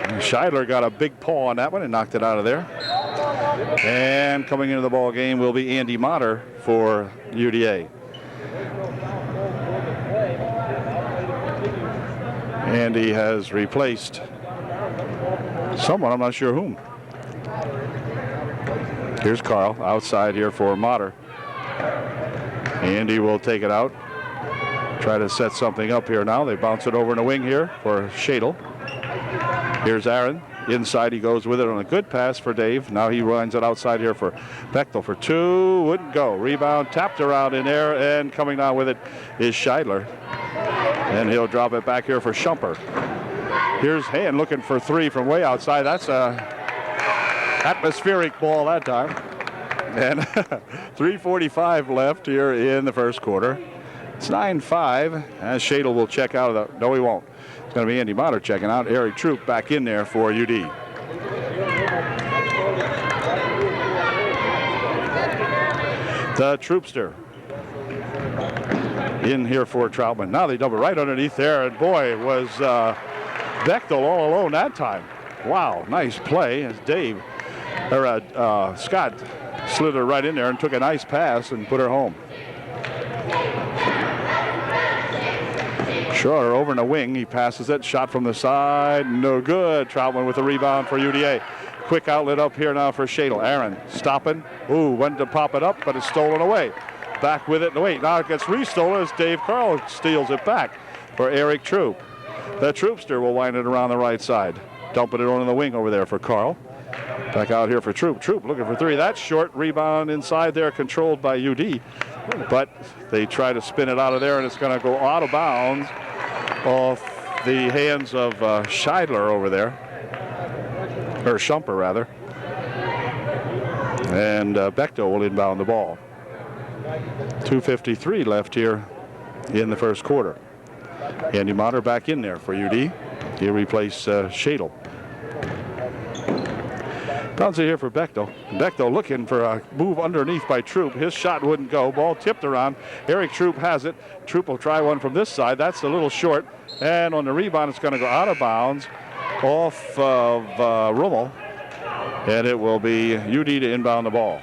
And Scheidler got a big paw on that one and knocked it out of there. And coming into the ball game will be Andy Motter for UDA. Andy has replaced someone, I'm not sure whom. Here's Carl outside here for Motter. Andy will take it out. Try to set something up here now. They bounce it over in the wing here for Shadle. Here's Aaron. Inside he goes with it on a good pass for Dave. Now he runs it outside here for Bechtel for two. Wouldn't go. Rebound tapped around in there, and coming down with it is Scheidler. And he'll drop it back here for Shumper. Here's Hand looking for three from way outside. That's a atmospheric ball that time. And 3:45 left here in the first quarter. It's 9-5 as Shadle will check out of the, no he won't. It's going to be Andy Motter checking out. Eric Troop back in there for UD. The Troopster in here for Troutman. Now they dump it right underneath there, and boy, was Bechtel all alone that time. Wow, nice play as Scott slid her right in there and took a nice pass and put her home. Schroeder over in the wing. He passes it. Shot from the side. No good. Troutman with a rebound for UDA. Quick outlet up here now for Shadle. Aaron stopping. Went to pop it up, but it's stolen away. Back with it. No, wait. Now it gets restolen as Dave Carl steals it back for Eric Troop. The Troopster will wind it around the right side. Dumping it on the wing over there for Carl. Back out here for Troop. Troop looking for three. That's short. Rebound inside there, controlled by UD. But they try to spin it out of there, and it's going to go out of bounds off the hands of Scheidler over there. Or Shumper, rather. And Bechtel will inbound the ball. 2:53 left here in the first quarter. Andy Motter back in there for UD. He'll replace Shadle. Bounce it here for Bechtel. Bechtel looking for a move underneath by Troop. His shot wouldn't go. Ball tipped around. Eric Troop has it. Troop will try one from this side. That's a little short. And on the rebound, it's going to go out of bounds off of Rummel. And it will be UD to inbound the ball.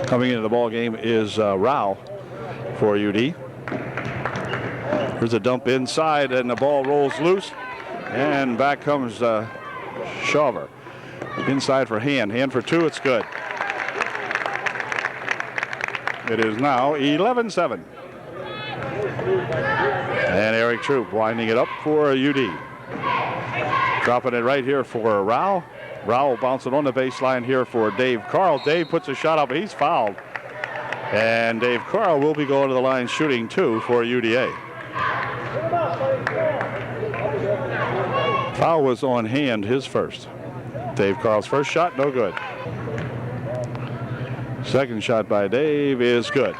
Coming into the ball game is Rao for UD. There's a dump inside, and the ball rolls loose. And back comes Shaver. Inside for Hand. Hand for two. It's good. It is now 11-7. And Eric Troop winding it up for UD. Dropping it right here for Rao. Rao bouncing on the baseline here for Dave Carl. Dave puts a shot up. He's fouled. And Dave Carl will be going to the line shooting two for UDA. Foul was on Hand, his first. Dave Carl's first shot, no good. Second shot by Dave is good.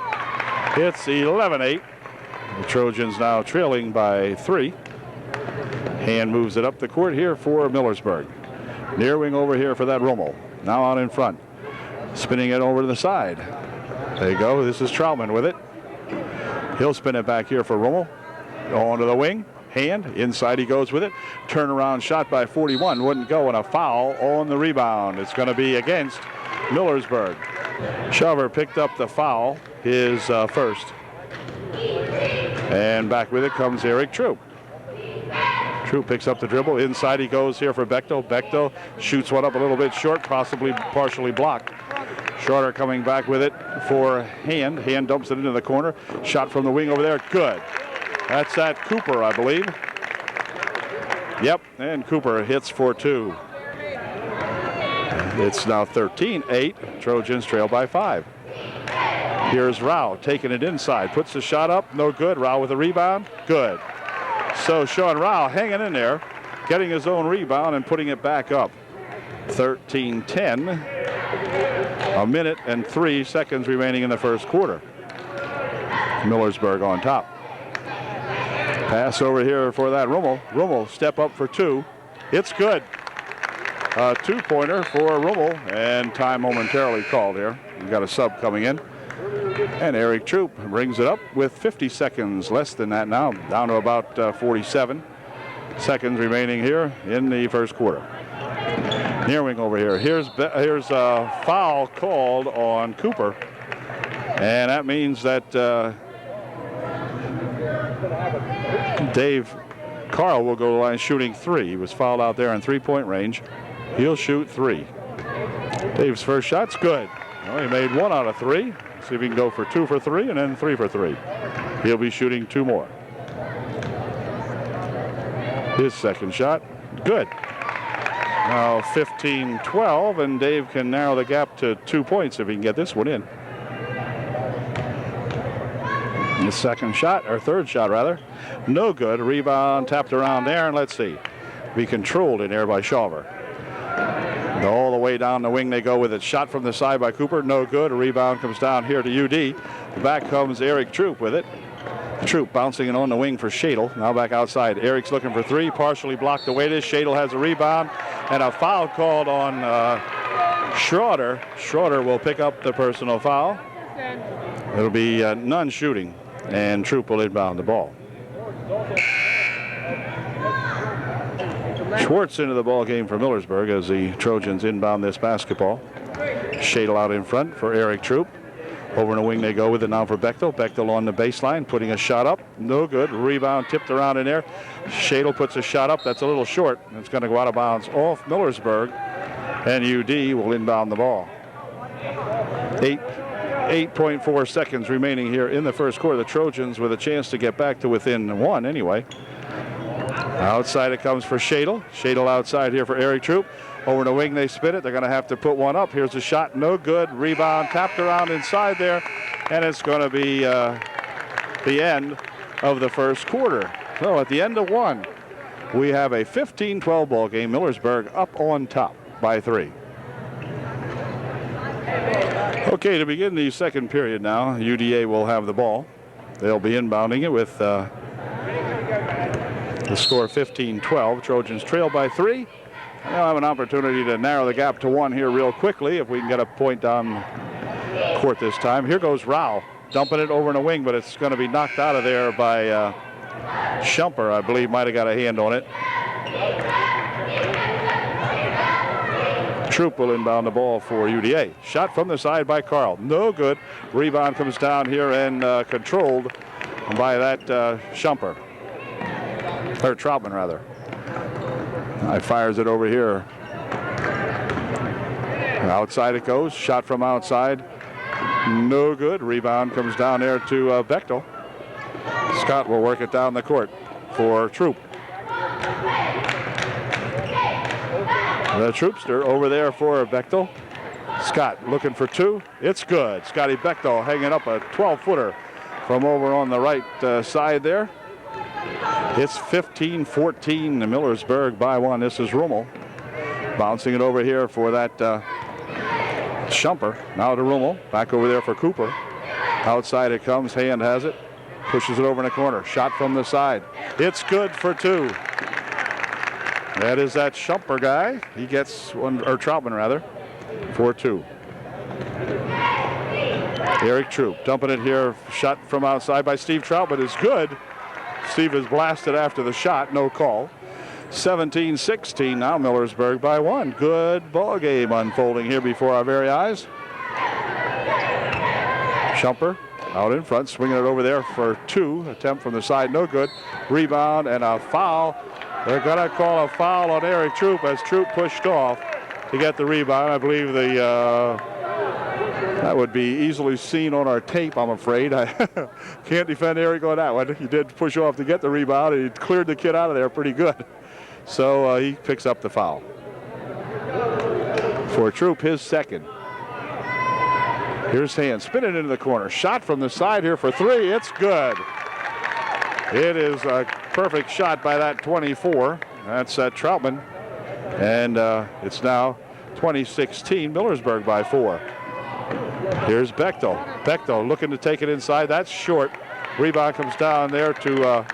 It's 11-8. The Trojans now trailing by 3. Hand moves it up the court here for Millersburg. Near wing over here for that Rommel. Now out in front. Spinning it over to the side. There you go. This is Troutman with it. He'll spin it back here for Rommel. On to the wing. Hand. Inside he goes with it. Turnaround shot by 41. Wouldn't go, and a foul on the rebound. It's going to be against Millersburg. Shaver picked up the foul, his first. And back with it comes Eric Troop. Troop picks up the dribble. Inside he goes here for Bechtel. Bechtel shoots one up a little bit short, possibly partially blocked. Shorter coming back with it for Hand. Hand dumps it into the corner. Shot from the wing over there. Good. That's at Cooper, I believe. Yep, and Cooper hits for two. It's now 13-8. Trojans trail by 5. Here's Rao taking it inside. Puts the shot up. No good. Rao with a rebound. Good. So Sean Rao hanging in there, getting his own rebound and putting it back up. 13-10. A minute and 3 seconds remaining in the first quarter. Millersburg on top. Pass over here for that Rommel. Rommel step up for two. It's good. A two-pointer for Rommel, and time momentarily called here. We've got a sub coming in. And Eric Troop brings it up with 50 seconds, less than that now, down to about 47 seconds remaining here in the first quarter. Near wing over here. Here's a foul called on Cooper, and that means that Dave Carl will go to the line shooting 3. He was fouled out there in three-point range. He'll shoot 3. Dave's first shot's good. Well, he made 1 out of 3. See if he can go for 2 for 3 and then 3 for 3. He'll be shooting 2 more. His second shot, good. Now 15-12, and Dave can narrow the gap to 2 points if he can get this one in. The second shot, or third shot rather, no good. Rebound tapped around there, and let's see. Be controlled in there by Shaver. All the way down the wing they go with it. Shot from the side by Cooper, no good. A rebound comes down here to UD. Back comes Eric Troop with it. Troop bouncing it on the wing for Shadle. Now back outside. Eric's looking for 3, partially blocked away. Shadle has a rebound, and a foul called on Schroeder. Schroeder will pick up the personal foul. It'll be none shooting, and Troop will inbound the ball. Schwartz into the ball game for Millersburg as the Trojans inbound this basketball. Shadle out in front for Eric Troop. Over in the wing they go with it now for Bechtel. Bechtel on the baseline, putting a shot up. No good. Rebound tipped around in there. Shadle puts a shot up. That's a little short. It's going to go out of bounds off Millersburg. And UD will inbound the ball. 8.4 seconds remaining here in the first quarter. The Trojans with a chance to get back to within 1 anyway. Outside it comes for Shadle. Shadle outside here for Eric Troop. Over the wing they spin it. They're going to have to put one up. Here's a shot. No good. Rebound tapped around inside there. And it's going to be the end of the first quarter. So at the end of 1, we have a 15-12 ball game. Millersburg up on top by 3. Okay, to begin the second period now, UDA will have the ball. They'll be inbounding it with the score 15-12. Trojans trail by 3. They'll have an opportunity to narrow the gap to 1 here real quickly if we can get a point on court this time. Here goes Rao, dumping it over in the wing, but it's going to be knocked out of there by Shumper, I believe, might have got a hand on it. Troop will inbound the ball for UDA. Shot from the side by Carl. No good. Rebound comes down here and controlled by that Shumper. Or Troutman, rather. Fires it over here. Outside it goes. Shot from outside. No good. Rebound comes down there to Bechtel. Scott will work it down the court for Troop. The Troopster over there for Bechtel. Scott looking for two. It's good. Scotty Bechtel hanging up a 12-footer from over on the right side there. It's 15-14. Millersburg by one. This is Rummel. Bouncing it over here for that Shumper. Now to Rummel. Back over there for Cooper. Outside it comes. Hand has it. Pushes it over in the corner. Shot from the side. It's good for two. That is that Shumper guy. He gets one, or Troutman rather, for two. Eric Troop dumping it here. Shot from outside by Steve Troutman is good. Steve is blasted after the shot. No call. 17-16 now. Millersburg by one. Good ball game unfolding here before our very eyes. Shumper out in front, swinging it over there for two. Attempt from the side, no good. Rebound and a foul. They're going to call a foul on Eric Troop as Troop pushed off to get the rebound. I believe that would be easily seen on our tape, I'm afraid. I can't defend Eric on that one. He did push off to get the rebound, and he cleared the kid out of there pretty good. So he picks up the foul. For Troop, his second. Here's Hand, spinning into the corner. Shot from the side here for three. It's good. It is a perfect shot by that 24. That's Troutman. And it's now 20-16, Millersburg by four. Here's Bechtel. Bechtel looking to take it inside. That's short. Rebound comes down there to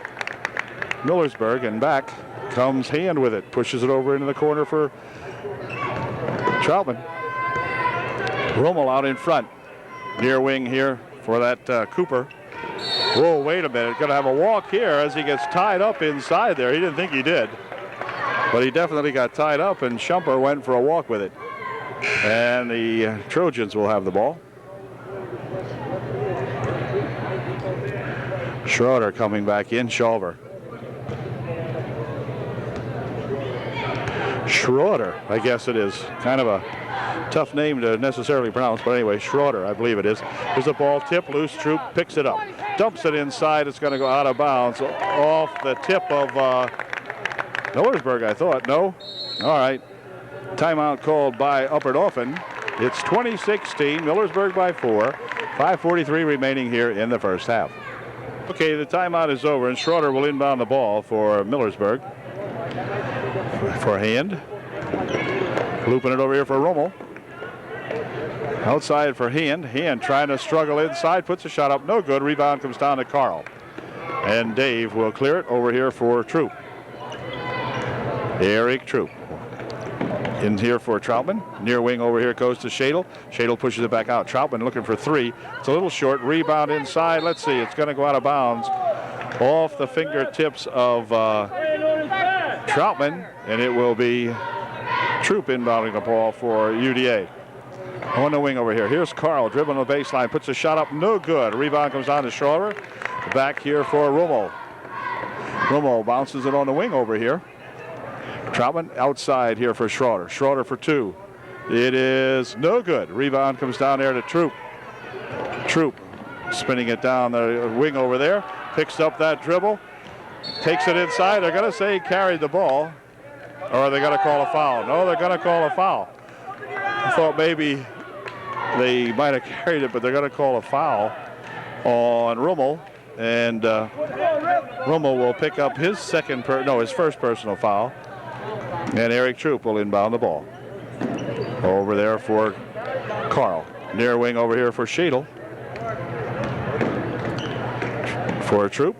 Millersburg, and back comes Hand with it. Pushes it over into the corner for Troutman. Rummel out in front. Near wing here for that Cooper. Whoa, wait a minute. Going to have a walk here as he gets tied up inside there. He didn't think he did, but he definitely got tied up, and Shumper went for a walk with it. And the Trojans will have the ball. Schroeder coming back in. Schroeder, I guess it is. Kind of a tough name to necessarily pronounce, but anyway, Schroeder, I believe it is. There's a ball tip, loose. Troop picks it up, dumps it inside. It's going to go out of bounds off the tip of Millersburg, I thought. No? All right. Timeout called by Upperdoffen. It's 20-16, Millersburg by four. 5:43 remaining here in the first half. Okay, the timeout is over, and Schroeder will inbound the ball for Millersburg. For Hand. Looping it over here for Rummel. Outside for Hand. Hand trying to struggle inside. Puts a shot up. No good. Rebound comes down to Carl. And Dave will clear it over here for Troop. Eric Troop. In here for Troutman. Near wing over here goes to Shadle. Shadle pushes it back out. Troutman looking for three. It's a little short. Rebound inside. Let's see. It's going to go out of bounds off the fingertips of Troutman. And it will be Troop inbounding the ball for UDA. On the wing over here. Here's Carl dribbling the baseline. Puts a shot up. No good. Rebound comes down to Schroeder. Back here for Rummel. Rummel bounces it on the wing over here. Troutman outside here for Schroeder. Schroeder for two. It is no good. Rebound comes down there to Troop. Troop spinning it down the wing over there. Picks up that dribble. Takes it inside. They're going to say he carried the ball. Or are they going to call a foul? No, they're going to call a foul. I thought maybe they might have carried it, but they're going to call a foul on Rummel. And Rummel will pick up his his first personal foul. And Eric Troop will inbound the ball. Over there for Carl. Near wing over here for Shadle. For Troop.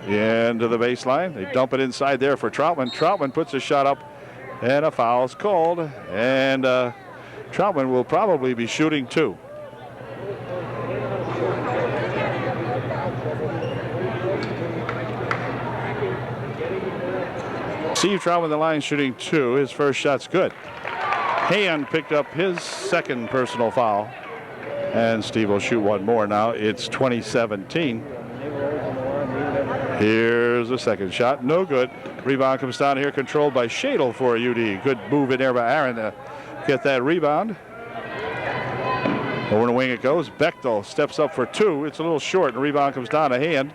Into the baseline. They dump it inside there for Troutman. Troutman puts a shot up, and a foul is called. And Troutman will probably be shooting two. Steve Trojan the line shooting 2. His first shot's good. Hand picked up his second personal foul. And Steve will shoot one more now. It's 20-17. Here's the second shot. No good. Rebound comes down here, controlled by Shadle for UD. Good move in there by Aaron to get that rebound. Over the wing it goes. Bechtel steps up for 2. It's a little short, and rebound comes down to Hand.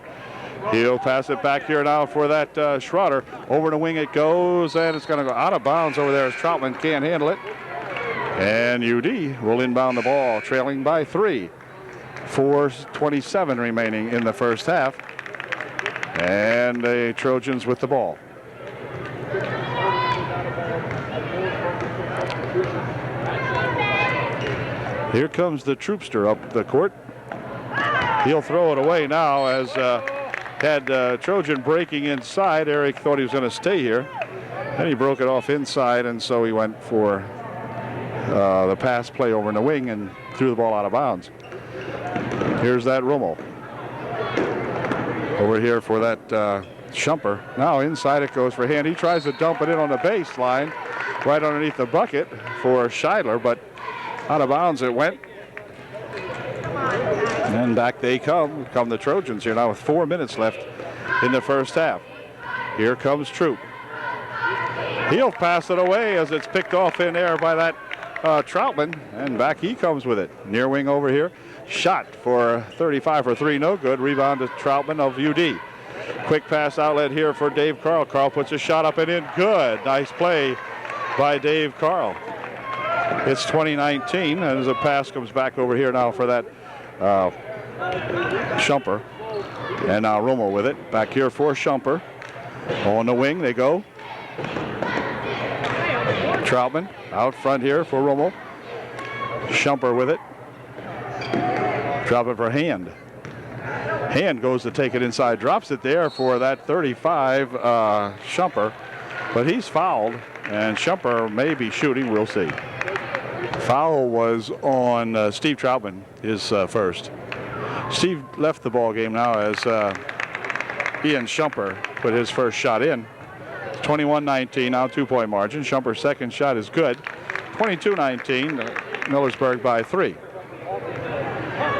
He'll pass it back here now for that Schroeder. Over the wing it goes, and it's going to go out of bounds over there as Troutman can't handle it. And UD will inbound the ball, trailing by 3. 4:27 remaining in the first half. And the Trojans with the ball. Here comes the Troopster up the court. He'll throw it away now as had Trojan breaking inside. Eric thought he was going to stay here. And he broke it off inside, and so he went for the pass play over in the wing and threw the ball out of bounds. Here's that Rummel. Over here for that Shumper. Now inside it goes for Hand. He tries to dump it in on the baseline right underneath the bucket for Scheidler, but out of bounds it went. And back they come the Trojans here now with 4 minutes left in the first half. Here comes Troop. He'll pass it away as it's picked off in there by that Troutman, and back he comes with it. Near wing over here. Shot for 35 for 3, no good. Rebound to Troutman of UD. Quick pass outlet here for Dave Carl. Carl puts a shot up and in. Good. Nice play by Dave Carl. It's 2019, and as a pass comes back over here now for that Shumper. And now Rummel with it. Back here for Shumper. On the wing they go. Troutman out front here for Rummel. Shumper with it. Drop it for Hand. Hand goes to take it inside. Drops it there for that 35 Shumper. But he's fouled, and Shumper may be shooting. We'll see. Foul was on Steve Troutman, his first. Steve left the ball game now as Ian Shumper put his first shot in. 21-19, now 2-point margin. Shumper's second shot is good. 22-19, Millersburg by 3.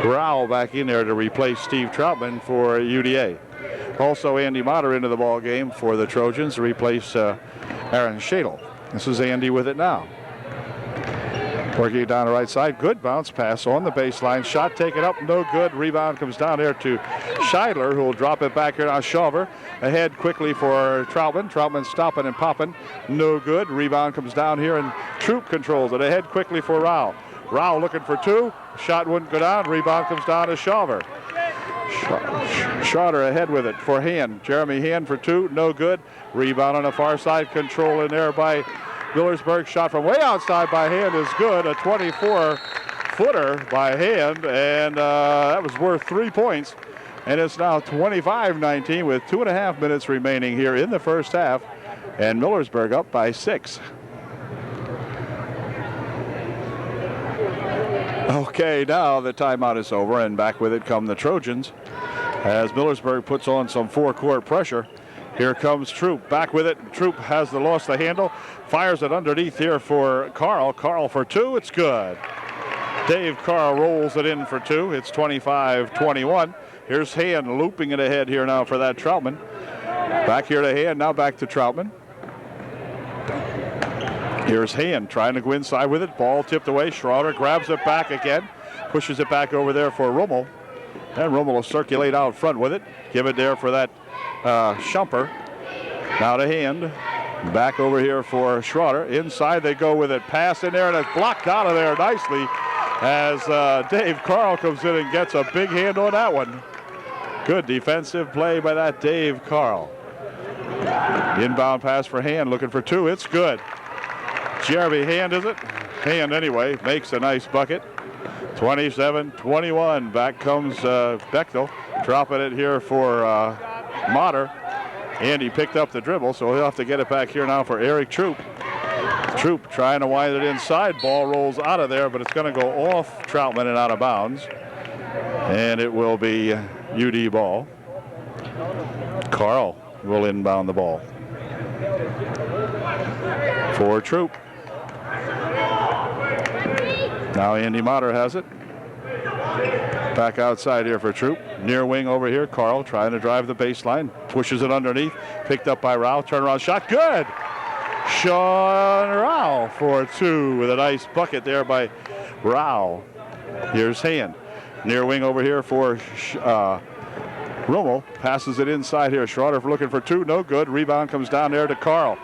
Rowell back in there to replace Steve Troutman for UDA. Also Andy Motter into the ball game for the Trojans to replace Aaron Shadle. This is Andy with it now. Working it down the right side. Good bounce pass on the baseline. Shot taken up, no good. Rebound comes down there to Scheidler, who will drop it back here now. Shawver ahead quickly for Troutman. Troutman stopping and popping. No good. Rebound comes down here, and Troop controls it. Ahead quickly for Rowell. Rowell looking for 2. Shot wouldn't go down. Rebound comes down to Shawver. Schroeder ahead with it for Hand. Jeremy Hand for 2. No good. Rebound on the far side. Control in there by Millersburg. Shot from way outside by Hand is good. A 24-footer by Hand, and that was worth 3 points. And it's now 25-19 with 2.5 minutes remaining here in the first half, and Millersburg up by 6. Okay, now the timeout is over, and back with it come the Trojans as Millersburg puts on some four-court pressure. Here comes Troop, back with it. Troop has lost the handle, fires it underneath here for Carl. Carl for 2, it's good. Dave Carl rolls it in for 2. It's 25-21. Here's Hand looping it ahead here now for that Troutman. Back here to Hand, now back to Troutman. Here's Hand trying to go inside with it. Ball tipped away. Schroeder grabs it back again. Pushes it back over there for Rummel. And Rummel will circulate out front with it. Give it there for that Shumper. Now to Hand. Back over here for Schroeder. Inside they go with it. Pass in there, and it's blocked out of there nicely as Dave Carl comes in and gets a big hand on that one. Good defensive play by that Dave Carl. Inbound pass for Hand, looking for 2. It's good. Jeremy Hand, is it? Hand anyway, makes a nice bucket. 27-21. Back comes Bechtel, dropping it here for Motter. And he picked up the dribble, so he'll have to get it back here now for Eric Troop. Troop trying to wind it inside. Ball rolls out of there, but it's going to go off Troutman and out of bounds. And it will be UD ball. Carl will inbound the ball. for Troop. Now Andy Motter has it. Back outside here for Troop. Near wing over here. Carl trying to drive the baseline. Pushes it underneath. Picked up by Rao. Turnaround shot. Good. Sean Rao for 2 with a nice bucket there by Rao. Here's Hand. Near wing over here for Rummel. Passes it inside here. Schroeder looking for 2. No good. Rebound comes down there to Carl.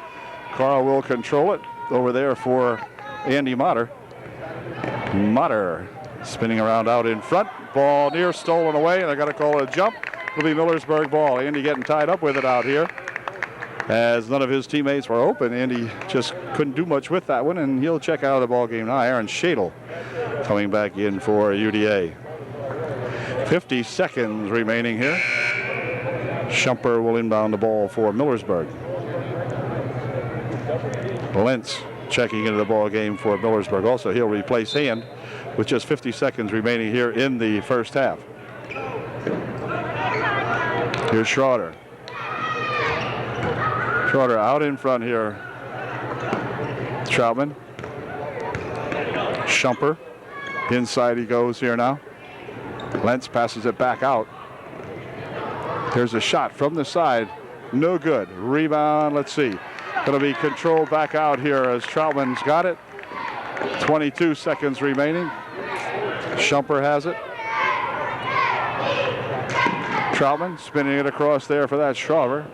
Carl will control it over there for Andy Motter. Motter spinning around out in front. Ball near, stolen away, and I got to call it a jump. It'll be Millersburg ball. Andy getting tied up with it out here. As none of his teammates were open, Andy just couldn't do much with that one, and he'll check out of the ball game now. Aaron Shadle coming back in for UDA. 50 seconds remaining here. Shumper will inbound the ball for Millersburg. Lentz checking into the ball game for Millersburg. Also, he'll replace Hand with just 50 seconds remaining here in the first half. Here's Schroeder. Schroeder out in front here. Troutman. Shumper. Inside he goes here now. Lentz passes it back out. There's a shot from the side. No good. Rebound, let's see. Going to be controlled back out here as Troutman's got it. 22 seconds remaining. Shumper has it. Troutman spinning it across there for that Schroeder.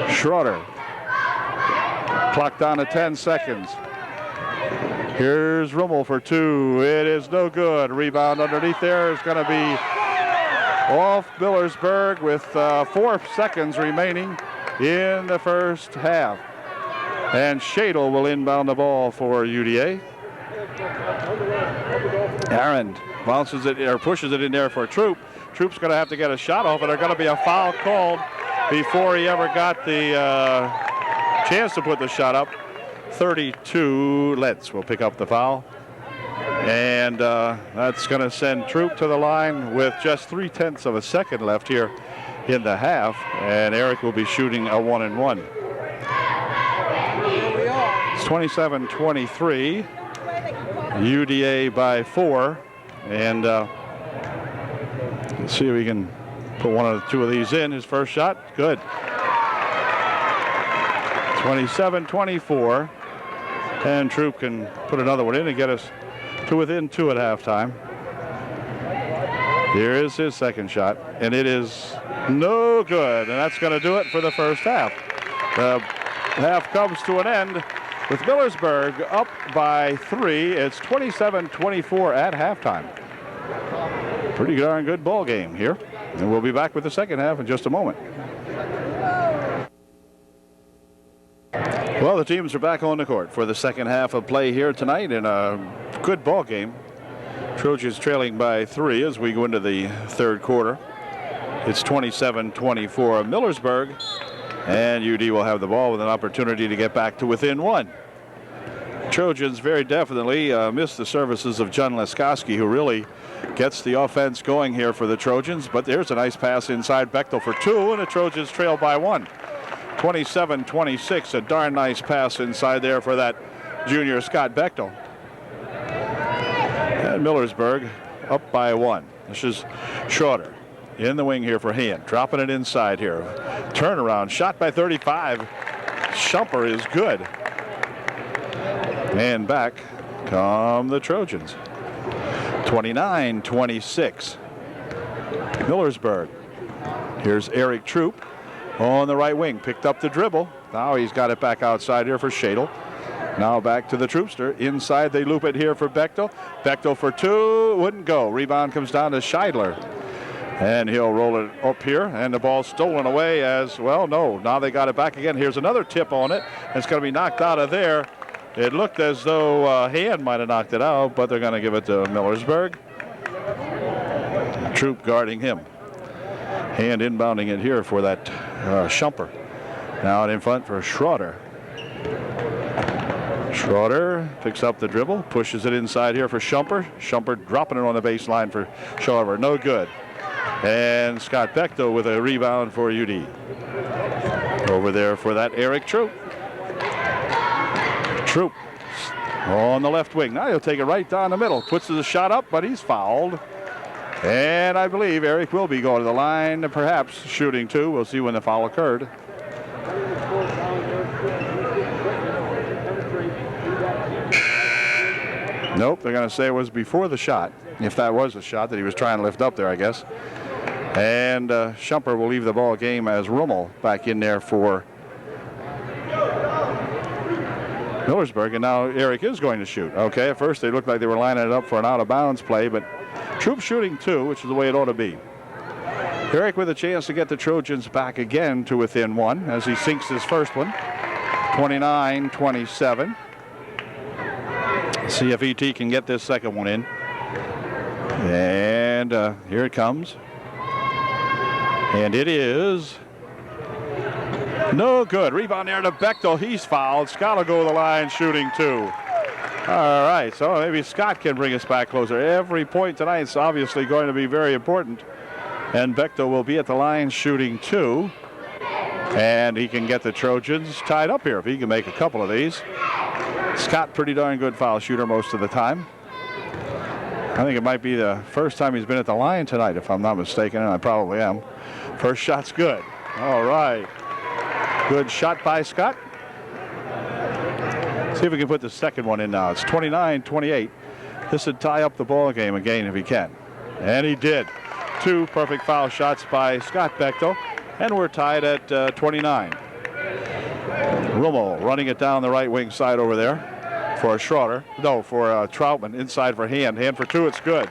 Schroeder. Clock down to 10 seconds. Here's Rummel for 2. It is no good. Rebound underneath there is going to be off Millersburg with 4 seconds remaining in the first half. And Shadle will inbound the ball for UDA. Aaron bounces it or pushes it in there for Troop. Troop's going to have to get a shot off, and there's going to be a foul called before he ever got the chance to put the shot up. 32. Letts will pick up the foul. And that's going to send Troop to the line with just 0.3 of a second left here in the half. And Eric will be shooting a 1-and-1. It's 27-23. UDA by 4. And let's see if we can put one or two of these in. His first shot. Good. 27-24. And Troop can put another one in and get us to within 2 at halftime. Here is his second shot, and it is no good, and that's going to do it for the first half. The half comes to an end with Millersburg up by 3. It's 27-24 at halftime. Pretty darn good ball game here, and we'll be back with the second half in just a moment. Well, the teams are back on the court for the second half of play here tonight in a good ball game. Trojans trailing by 3 as we go into the third quarter. It's 27-24 Millersburg, and UD will have the ball with an opportunity to get back to within 1. Trojans very definitely missed the services of John Leskoski, who really gets the offense going here for the Trojans. But there's a nice pass inside Bechtel for 2, and the Trojans trail by 1. 27-26, a darn nice pass inside there for that junior Scott Bechtel. And Millersburg up by 1. This is Schroeder in the wing here for Hand, dropping it inside here. Turnaround shot by 35. Shumper is good. And back come the Trojans. 29-26. Millersburg. Here's Eric Troop on the right wing, picked up the dribble. Now he's got it back outside here for Shadle. Now back to the Troopster. Inside they loop it here for Bechtel. Bechtel for 2, wouldn't go. Rebound comes down to Scheidler. And he'll roll it up here, and the ball stolen away as well. No, now they got it back again. Here's another tip on it. It's going to be knocked out of there. It looked as though Hand might have knocked it out, but they're going to give it to Millersburg. Troop guarding him. Hand inbounding it here for that Shumper. Now out in front for Schroeder. Schroeder picks up the dribble, pushes it inside here for Shumper. Shumper dropping it on the baseline for Schroeder. No good. And Scott Bechtel with a rebound for UD. Over there for that Eric Troop. Troop on the left wing. Now he'll take it right down the middle. Puts the shot up, but he's fouled. And I believe Eric will be going to the line, perhaps shooting two. We'll see when the foul occurred. Nope, they're going to say it was before the shot. If that was a shot that he was trying to lift up there, I guess. And Shumper will leave the ball game as Rummel back in there for Millersburg. And now Eric is going to shoot. Okay, at first they looked like they were lining it up for an out-of-bounds play, but Troop shooting two, which is the way it ought to be. Eric with a chance to get the Trojans back again to within one as he sinks his first one. 29-27. See if ET can get this second one in. And here it comes. And it is no good. Rebound there to Bechtel. He's fouled. Scott will go to the line shooting two. All right, so maybe Scott can bring us back closer. Every point tonight is obviously going to be very important. And Bechtel will be at the line shooting two. And he can get the Trojans tied up here if he can make a couple of these. Scott, pretty darn good foul shooter most of the time. I think it might be the first time he's been at the line tonight, if I'm not mistaken, and I probably am. First shot's good. All right. Good shot by Scott. See if we can put the second one in now. It's 29-28. This would tie up the ball game again if he can. And he did. Two perfect foul shots by Scott Bechtel, and we're tied at 29. Rummel running it down the right wing side over there for Schroeder. No, for Troutman. Inside for Hand. Hand for two. It's good.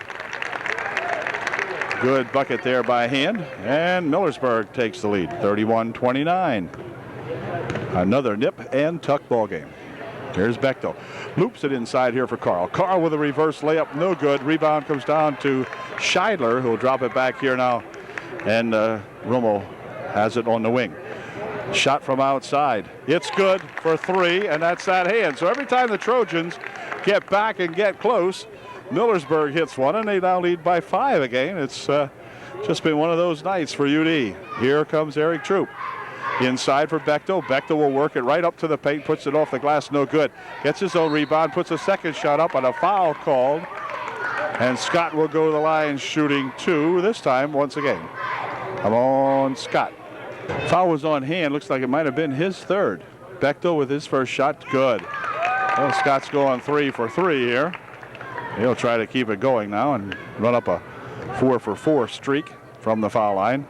Good bucket there by Hand. And Millersburg takes the lead. 31-29. Another nip and tuck ball game. Here's Bechtel. Loops it inside here for Carl. Carl with a reverse layup. No good. Rebound comes down to Scheidler, who will drop it back here now. And Rummel has it on the wing. Shot from outside. It's good for three, and that's that Hand. So every time the Trojans get back and get close, Millersburg hits one, and they now lead by 5 again. It's just been one of those nights for UD. Here comes Eric Troop. Inside for Bechtel. Bechtel will work it right up to the paint, puts it off the glass, no good. Gets his own rebound, puts a second shot up, and a foul called. And Scott will go to the line shooting two, this time once again. Come on, Scott. Foul was on Hand. Looks like it might have been his third. Bechtel with his first shot. Good. Well, Scott's going 3 for 3 here. He'll try to keep it going now and run up a 4 for 4 streak from the foul line.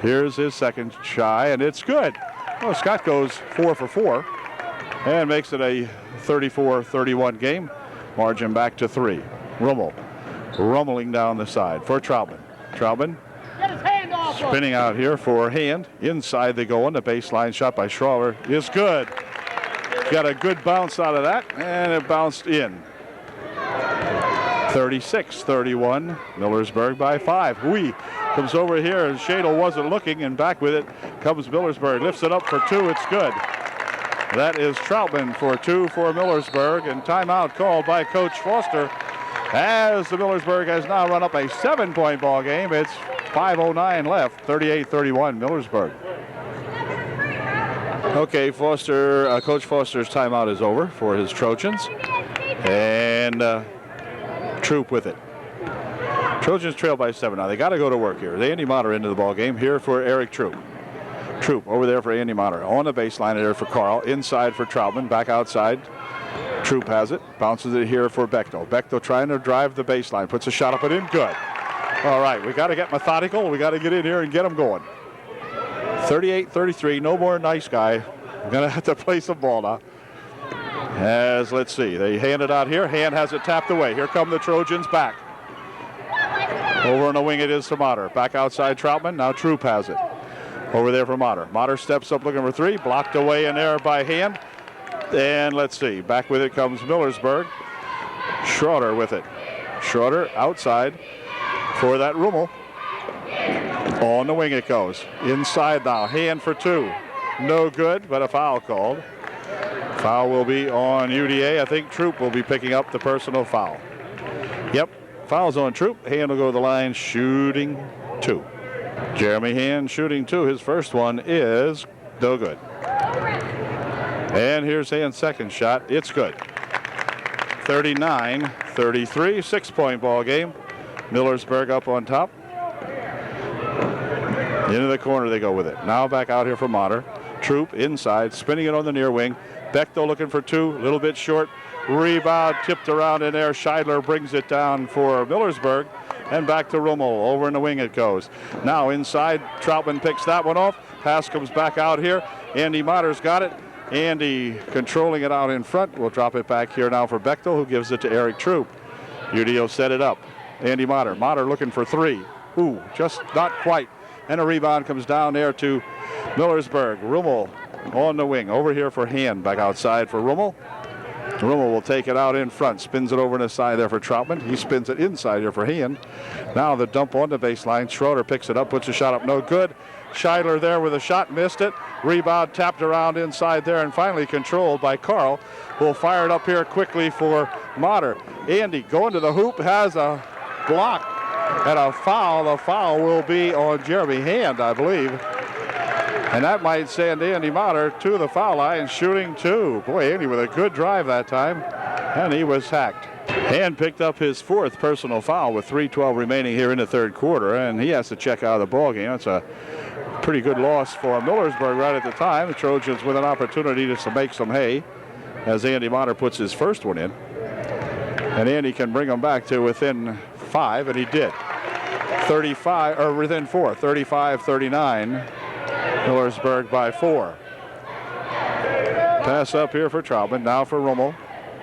Here's his second try, and it's good. Well, Scott goes 4 for 4 and makes it a 34-31 game. Margin back to 3. Rummel rummeling down the side for Troutman. Troutman spinning out here for Hand. Inside they go on. The baseline shot by Schroeder is good. Got a good bounce out of that, and it bounced in. 36-31. Millersburg by 5. Hui comes over here, and Shadle wasn't looking, and back with it comes Millersburg. Lifts it up for 2. It's good. That is Troutman for 2 for Millersburg, and timeout called by Coach Foster as the Millersburg has now run up a 7-point ball game. It's 5:09 left, 38-31 Millersburg. Okay, Coach Foster's timeout is over for his Trojans, and Troop with it. Trojans trail by 7 now. They got to go to work here. The Andy Motter into the ball game here for Eric Troop. Troop over there for Andy Motter. On the baseline there for Carl. Inside for Troutman. Back outside. Troop has it. Bounces it here for Bechtel. Bechtel trying to drive the baseline. Puts a shot up and in. Good. All right. We got to get methodical. We got to get in here and get them going. 38-33. No more nice guy. We're going to have to play some ball now. As, let's see. They hand it out here. Hand has it tapped away. Here come the Trojans back. Over on the wing it is to Motter. Back outside Troutman. Now Troop has it. Over there for Motter. Motter steps up looking for 3. Blocked away in there by Hand. And let's see. Back with it comes Millersburg. Schroeder with it. Schroeder outside for that Rummel. On the wing it goes. Inside now. Hand for 2. No good, but a foul called. Foul will be on UDA. I think Troop will be picking up the personal foul. Yep. Foul's on Troop. Hand will go to the line shooting 2. Jeremy Hand shooting 2. His first one is no good. And here's Hand's second shot. It's good. 39-33, 6-point ball game. Millersburg up on top. Into the corner they go with it. Now back out here for Motter. Troop inside, spinning it on the near wing. Bechtel looking for 2, a little bit short. Rebound tipped around in there. Scheidler brings it down for Millersburg. And back to Rummel. Over in the wing it goes. Now inside, Troutman picks that one off. Pass comes back out here. Andy Motter's got it. Andy controlling it out in front. We'll drop it back here now for Bechtel, who gives it to Eric Troop. UDA set it up. Andy Motter. Motter looking for 3. Ooh, just not quite. And a rebound comes down there to Millersburg. Rummel on the wing. Over here for Hand. Back outside for Rummel. Rummel will take it out in front. Spins it over to the side there for Troutman. He spins it inside here for Hand. Now the dump on the baseline. Schroeder picks it up, puts a shot up. No good. Scheidler there with a shot, missed it. Rebound tapped around inside there and finally controlled by Carl. Will fire it up here quickly for Motter. Andy going to the hoop, has a block and a foul. The foul will be on Jeremy Hand, I believe. And that might send Andy Motter to the foul line, shooting 2. Boy, Andy with a good drive that time, and he was hacked. Hand picked up his 4th personal foul with 3:12 remaining here in the third quarter, and he has to check out of the ballgame. That's a pretty good loss for Millersburg right at the time. The Trojans with an opportunity to make some hay as Andy Motter puts his first one in. And Andy can bring them back to within 5, and he did. 35, or within 4, 35-39. Millersburg by 4. Pass up here for Troutman. Now for Rummel.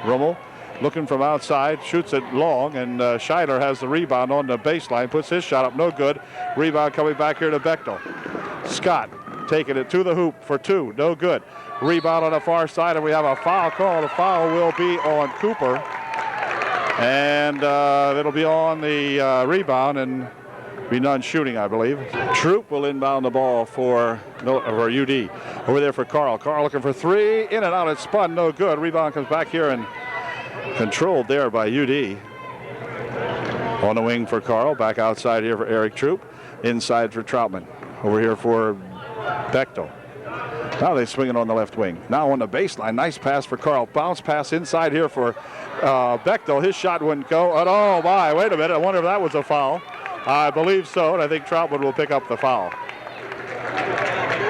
Rummel looking from outside, shoots it long, and Scheidler has the rebound on the baseline, puts his shot up, no good. Rebound coming back here to Bechtel. Scott taking it to the hoop for 2, no good. Rebound on the far side, and we have a foul call. The foul will be on Cooper, and it'll be on the rebound, and be none shooting, I believe. Troop will inbound the ball for UD. Over there for Carl. Carl looking for 3, in and out, it's spun, no good. Rebound comes back here and controlled there by UD. On the wing for Carl, back outside here for Eric Troop. Inside for Troutman. Over here for Bechtel. Now they swing it on the left wing. Now on the baseline, nice pass for Carl. Bounce pass inside here for Bechtel. His shot wouldn't go. And oh my, wait a minute, I wonder if that was a foul. I believe so, and I think Troutman will pick up the foul.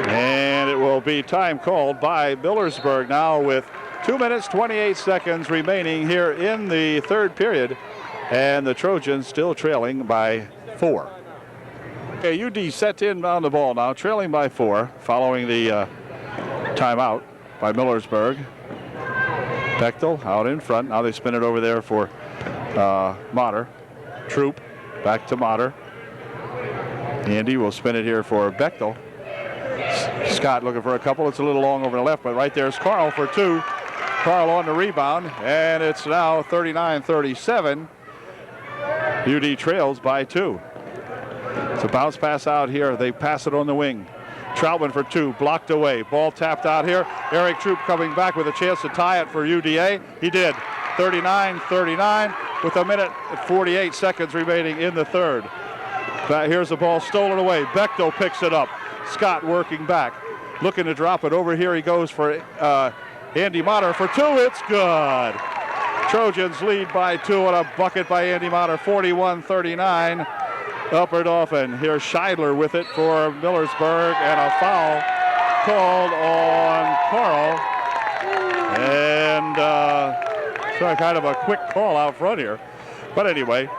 And it will be time called by Millersburg now with 2 minutes, 28 seconds remaining here in the third period. And the Trojans still trailing by 4. Okay, UD set in on the ball now, trailing by 4, following the timeout by Millersburg. Bechtel out in front. Now they spin it over there for Motter. Troop. Back to Motter. Andy will spin it here for Bechtel. Scott looking for a couple. It's a little long over the left, but right there's Carl for 2. Carl on the rebound, and it's now 39-37. UD trails by 2. It's a bounce pass out here. They pass it on the wing. Troutman for 2, blocked away. Ball tapped out here. Eric Troop coming back with a chance to tie it for UDA. He did. 39-39 with 1 minute and 48 seconds remaining in the third. Here's the ball stolen away. Bechtel picks it up. Scott working back, looking to drop it. Over here he goes for Andy Motter for 2. It's good. Trojans lead by 2 on a bucket by Andy Motter, 41-39. Upper Dauphin. Here's Scheidler with it for Millersburg, and a foul called on Carl. And so kind of a quick call out front here. But anyway,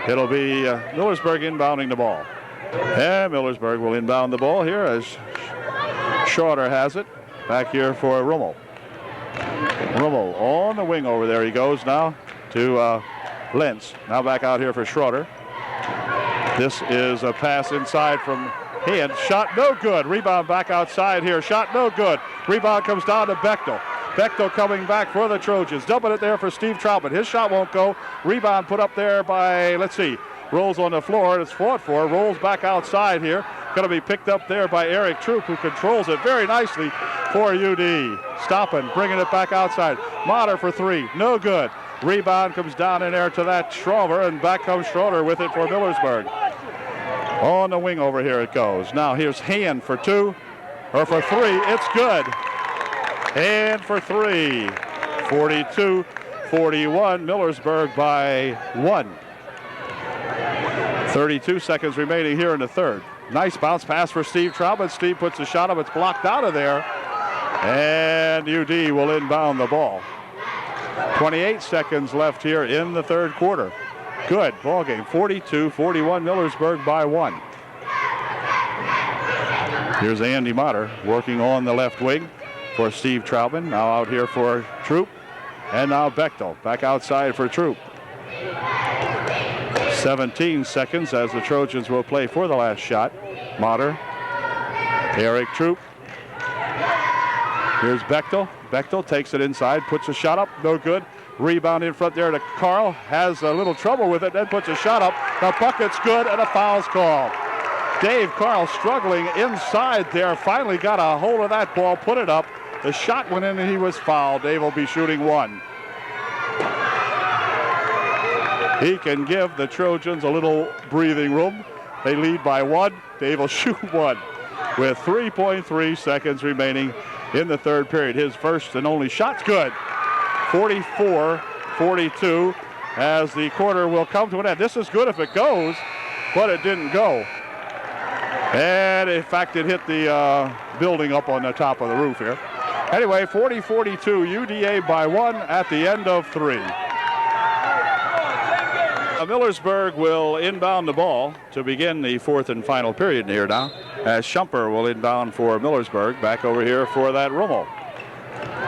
it'll be Millersburg inbounding the ball. And Millersburg will inbound the ball here as Schroeder has it. Back here for Rummel. Rummel on the wing over there. He goes now to Lentz. Now back out here for Schroeder. This is a pass inside from Hand. Shot no good. Rebound back outside here. Shot no good. Rebound comes down to Bechtel. Bechtel coming back for the Trojans. Dumping it there for Steve Troutman. His shot won't go. Rebound put up there by, let's see, rolls on the floor. It's fought for. Rolls back outside here. Going to be picked up there by Eric Troop, who controls it very nicely for UD. Stopping, bringing it back outside. Motter for 3. No good. Rebound comes down in there to that Schroeder, and back comes Schroeder with it for Millersburg. On the wing over here it goes. Now here's Hand for two, or for three. It's good. Hand for three. 42-41. Millersburg by 1. 32 seconds remaining here in the third. Nice bounce pass for Steve Troutman. Steve puts a shot up. It's blocked out of there. And UD will inbound the ball. 28 seconds left here in the third quarter. Good ball game. 42-41. Millersburg by 1. Here's Andy Motter working on the left wing for Steve Troutman. Now out here for Troop. And now Bechtel back outside for Troop. 17 seconds as the Trojans will play for the last shot. Motter. Eric Troop. Here's Bechtel. Bechtel takes it inside, puts a shot up, no good. Rebound in front there to Carl. Has a little trouble with it, then puts a shot up. The bucket's good, and a foul's called. Dave Carl struggling inside there. Finally got a hold of that ball, put it up. The shot went in, and he was fouled. Dave will be shooting one. He can give the Trojans a little breathing room. They lead by 1. Dave will shoot one with 3.3 seconds remaining in the third period. His first and only shot's good. 44-42 as the quarter will come to an end. This is good if it goes, but it didn't go. And in fact, it hit the building up on the top of the roof here. Anyway, 40-42, UDA by 1 at the end of 3. Millersburg will inbound the ball to begin the fourth and final period here now, as Shumper will inbound for Millersburg. Back over here for that Rummel.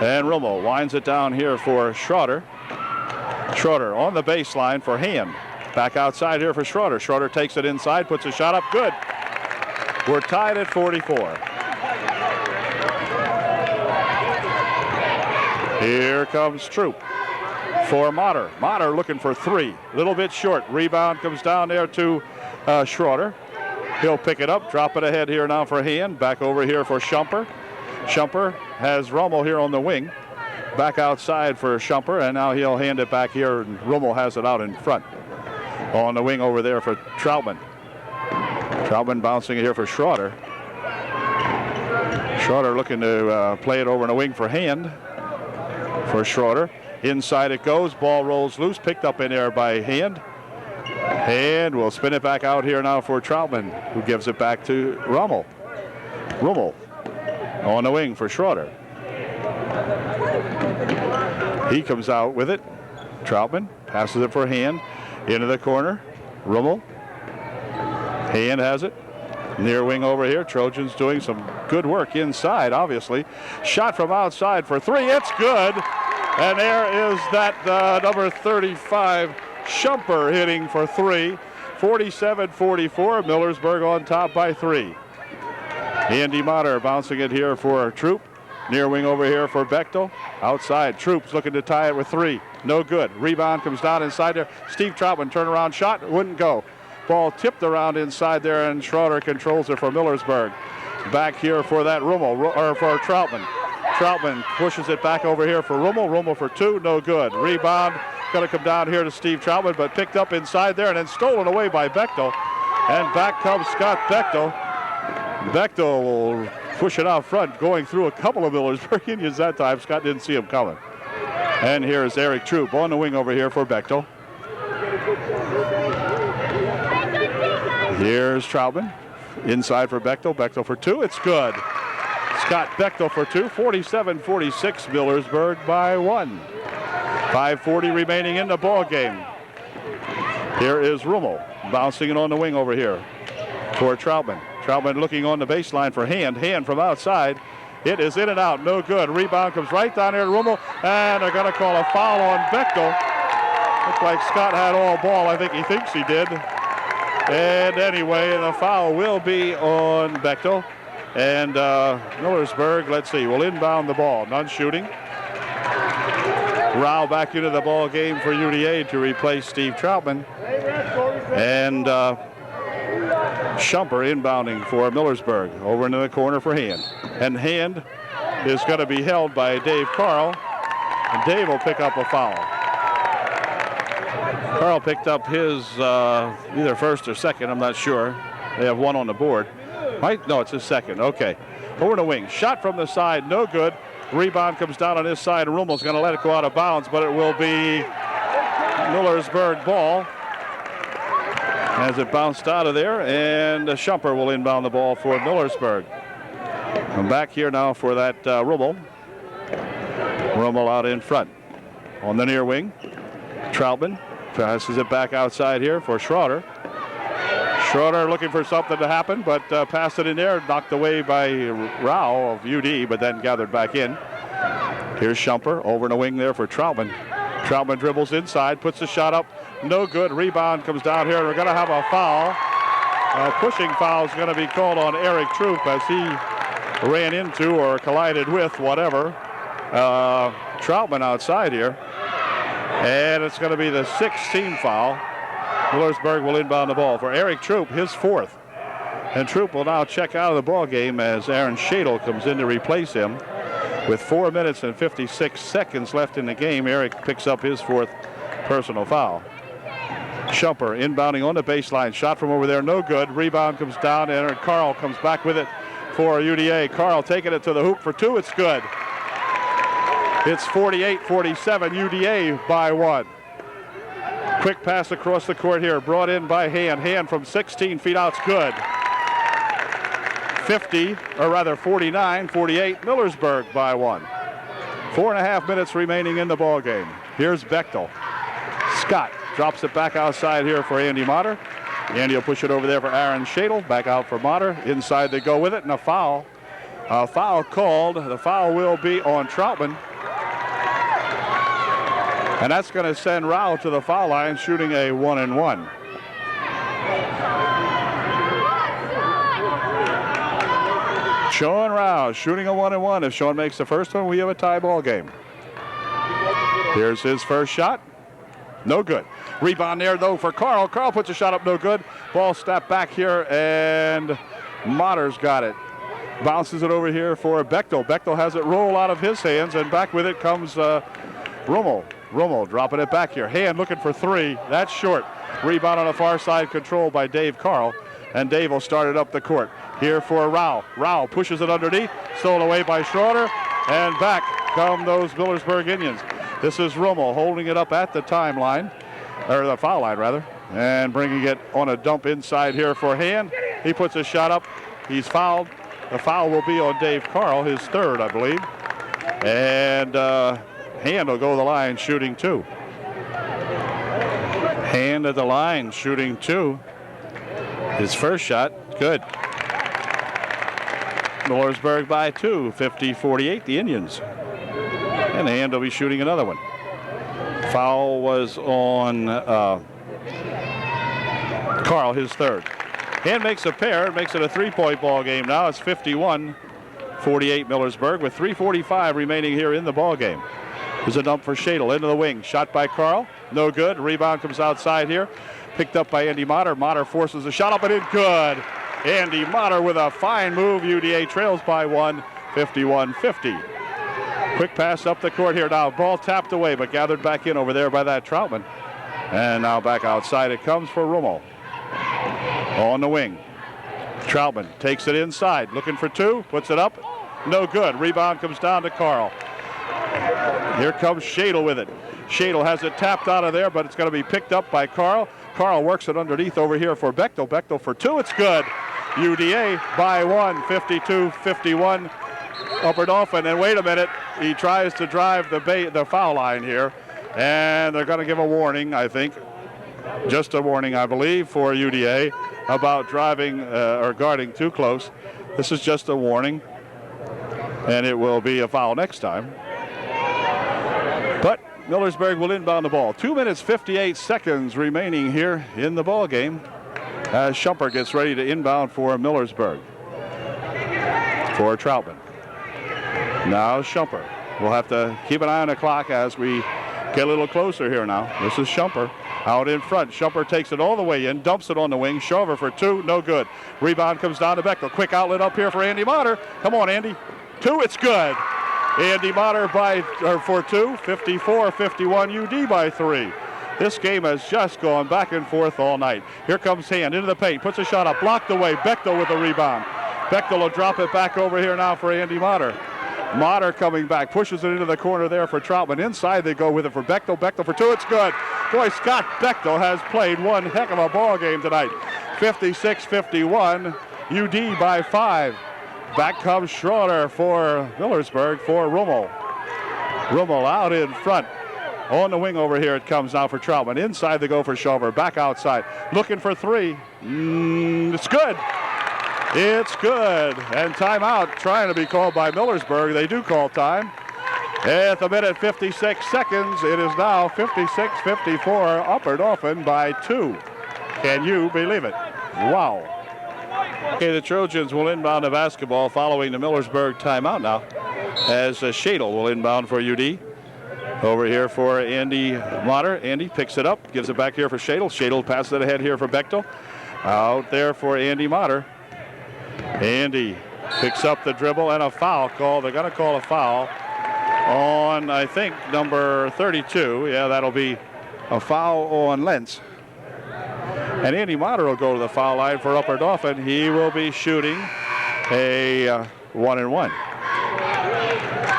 And Rummel winds it down here for Schroeder. Schroeder on the baseline for Hand. Back outside here for Schroeder. Schroeder takes it inside, puts a shot up, good. We're tied at 44. Here comes Troop for Motter. Motter looking for 3. A little bit short. Rebound comes down there to Schroeder. He'll pick it up, drop it ahead here now for Hand. Back over here for Shumper. Shumper has Rummel here on the wing. Back outside for Shumper, and now he'll hand it back here, and Rummel has it out in front. On the wing over there for Troutman. Troutman bouncing it here for Schroeder. Schroeder looking to play it over in the wing for Hand. For Schroeder. Inside it goes. Ball rolls loose. Picked up in there by Hand. Hand will spin it back out here now for Troutman, who gives it back to Rummel. Rummel on the wing for Schroeder. He comes out with it. Troutman passes it for Hand. Into the corner. Rummel. Hand has it. Near wing over here. Trojans doing some good work inside, obviously. Shot from outside for 3. It's good. And there is that number 35, Shumper, hitting for 3. 47-44. Millersburg on top by 3. Andy Motter bouncing it here for Troop. Near wing over here for Bechtel. Outside, Troop's looking to tie it with 3. No good. Rebound comes down inside there. Steve Troutman, turnaround shot, wouldn't go. Ball tipped around inside there, and Schroeder controls it for Millersburg. Back here for that Rummel, or for Troutman. Troutman pushes it back over here for Rummel. Rummel for 2, no good. Rebound going to come down here to Steve Troutman, but picked up inside there and then stolen away by Bechtel. And back comes Scott Bechtel. Bechtel will push it out front, going through a couple of Millersburgians that time. Scott didn't see him coming. And here's Eric Troop on the wing over here for Bechtel. Here's Troutman. Inside for Bechtel. Bechtel for 2. It's good. Scott Bechtel for 2. 47-46. Millersburg by 1. 5:40 remaining in the ball game. Here is Rummel bouncing it on the wing over here for Troutman. Troutman looking on the baseline for Hand. Hand from outside. It is in and out. No good. Rebound comes right down there to Rummel. And they're going to call a foul on Bechtel. Looks like Scott had all ball. I think he thinks he did. And anyway, the foul will be on Bechtel. And Millersburg, let's see, will inbound the ball. None shooting. Rao back into the ball game for UDA to replace Steve Troutman. And Shumper inbounding for Millersburg. Over into the corner for Hand. And Hand is going to be held by Dave Carl. And Dave will pick up a foul. Carl picked up his either first or second, I'm not sure. They have one on the board. No, it's his second. Okay. Over the wing. Shot from the side. No good. Rebound comes down on his side. Rummel's going to let it go out of bounds, but it will be Millersburg ball as it bounced out of there, and Shumper will inbound the ball for Millersburg. I'm back here now for that Rummel. Rummel out in front. On the near wing, Troutman passes it back outside here for Schroeder. Schroeder looking for something to happen, but passed it in there, knocked away by Rao of UD, but then gathered back in. Here's Shumper over in the wing there for Troutman. Troutman dribbles inside, puts the shot up, no good. Rebound comes down here. We're going to have a foul. A pushing foul is going to be called on Eric Troop as he ran into or collided with whatever. Troutman outside here. And it's going to be the 16th foul. Millersburg will inbound the ball for Eric Troop, his fourth. And Troop will now check out of the ball game as Aaron Shadle comes in to replace him. With 4 minutes and 56 seconds left in the game, Eric picks up his fourth personal foul. Shumper inbounding on the baseline. Shot from over there, no good. Rebound comes down, and Carl comes back with it for UDA. Carl taking it to the hoop for two. It's good. It's 48-47, UDA by one. Quick pass across the court here, brought in by Hand. Hand from 16 feet out's good. 49-48, Millersburg by one. 4.5 minutes remaining in the ball game. Here's Bechtel. Scott drops it back outside here for Andy Motter. Andy will push it over there for Aaron Shadle. Back out for Motter. Inside they go with it, and a foul. A foul called. The foul will be on Troutman. And that's going to send Rao to the foul line, shooting a 1-and-1. Sean Rao shooting a 1-and-1. If Sean makes the first one, we have a tie ball game. Here's his first shot. No good. Rebound there, though, for Carl. Carl puts a shot up, no good. Ball snapped back here, and Motter's got it. Bounces it over here for Bechtel. Bechtel has it roll out of his hands, and back with it comes Rummel. Rummel dropping it back here. Hand looking for three. That's short. Rebound on the far side, controlled by Dave Carl, and Dave will start it up the court. Here for Rao. Rao pushes it underneath. Stolen away by Schroeder, and back come those Millersburg Indians. This is Rummel holding it up at the timeline, or the foul line rather, and bringing it on a dump inside here for Hand. He puts a shot up. He's fouled. The foul will be on Dave Carl, his third, I believe. And Hand will go to the line shooting two. Hand at the line shooting two. His first shot, good. Millersburg by two, 50-48, the Indians. And Hand will be shooting another one. Foul was on Carl, his third. Hand makes a pair. It makes it a three-point ball game now. It's 51-48 Millersburg with 3:45 remaining here in the ball game. There's a dump for Shadle into the wing. Shot by Carl. No good. Rebound comes outside here. Picked up by Andy Motter. Motter forces the shot up and in. Good. Andy Motter with a fine move. UDA trails by one, 51-50. Quick pass up the court here now. Ball tapped away, but gathered back in over there by that Troutman. And now back outside it comes for Rummel. On the wing. Troutman takes it inside. Looking for two. Puts it up. No good. Rebound comes down to Carl. Here comes Shadle with it. Shadle has it tapped out of there, but it's going to be picked up by Carl. Carl works it underneath over here for Bechtel. Bechtel for two. It's good. UDA by one, 52-51. Upper Dolphin. And wait a minute. He tries to drive the foul line here. And they're going to give a warning, I think. Just a warning, I believe, for UDA about driving or guarding too close. This is just a warning. And it will be a foul next time. But Millersburg will inbound the ball. 2 minutes, 58 seconds remaining here in the ball game as Shumper gets ready to inbound for Millersburg. For Troutman. Now Shumper. We'll have to keep an eye on the clock as we get a little closer here now. This is Shumper out in front. Shumper takes it all the way in, dumps it on the wing. Shover for two, no good. Rebound comes down to Bechtel. Quick outlet up here for Andy Motter. Come on, Andy. Two, it's good. Andy Motter for two, 54-51, UD by three. This game has just gone back and forth all night. Here comes Hand into the paint, puts a shot up, blocked away. Bechtel with the rebound. Bechtel will drop it back over here now for Andy Motter. Motter coming back, pushes it into the corner there for Troutman. Inside they go with it for Bechtel. Bechtel for two, it's good. Boy, Scott Bechtel has played one heck of a ball game tonight. 56-51, UD by 5. Back comes Schroeder for Millersburg for Rummel. Rummel out in front. On the wing over here it comes now for Troutman. Inside they go for Shulver. Back outside. Looking for three. It's good. It's good. And timeout trying to be called by Millersburg. They do call time. At the minute, 56 seconds. It is now 56-54. Upper Dauphin by 2. Can you believe it? Wow. Okay, the Trojans will inbound the basketball following the Millersburg timeout now, as Shadle will inbound for UD. Over here for Andy Motter. Andy picks it up, gives it back here for Shadle. Shadle passes it ahead here for Bechtel. Out there for Andy Motter. Andy picks up the dribble and a foul call. They're going to call a foul on, I think, number 32. Yeah, that'll be a foul on Lentz. And Andy Motter will go to the foul line for Upper Dauphin. He will be shooting a 1-and-1.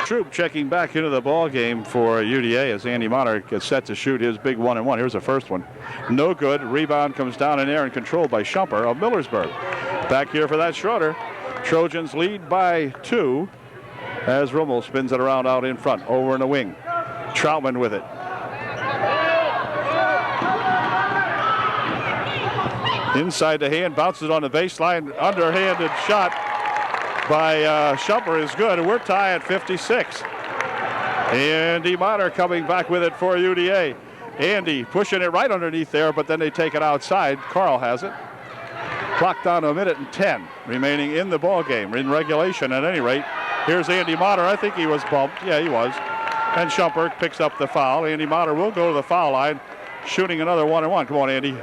Troop checking back into the ball game for UDA as Andy Motter gets set to shoot his big 1-and-1. Here's the first one. No good. Rebound comes down in air and controlled by Shumper of Millersburg. Back here for that Schroeder. Trojans lead by 2 as Rummel spins it around out in front. Over in the wing. Troutman with it. Inside the Hand, bounces on the baseline. Underhanded shot by Shumper is good, and we're tied at 56. Andy Motter coming back with it for UDA. Andy pushing it right underneath there, but then they take it outside. Carl has it. Clock down to 1:10 remaining in the ball game, in regulation at any rate. Here's Andy Motter. I think he was bumped. Yeah, he was. And Shumper picks up the foul. Andy Motter will go to the foul line, shooting another 1-and-1. Come on, Andy.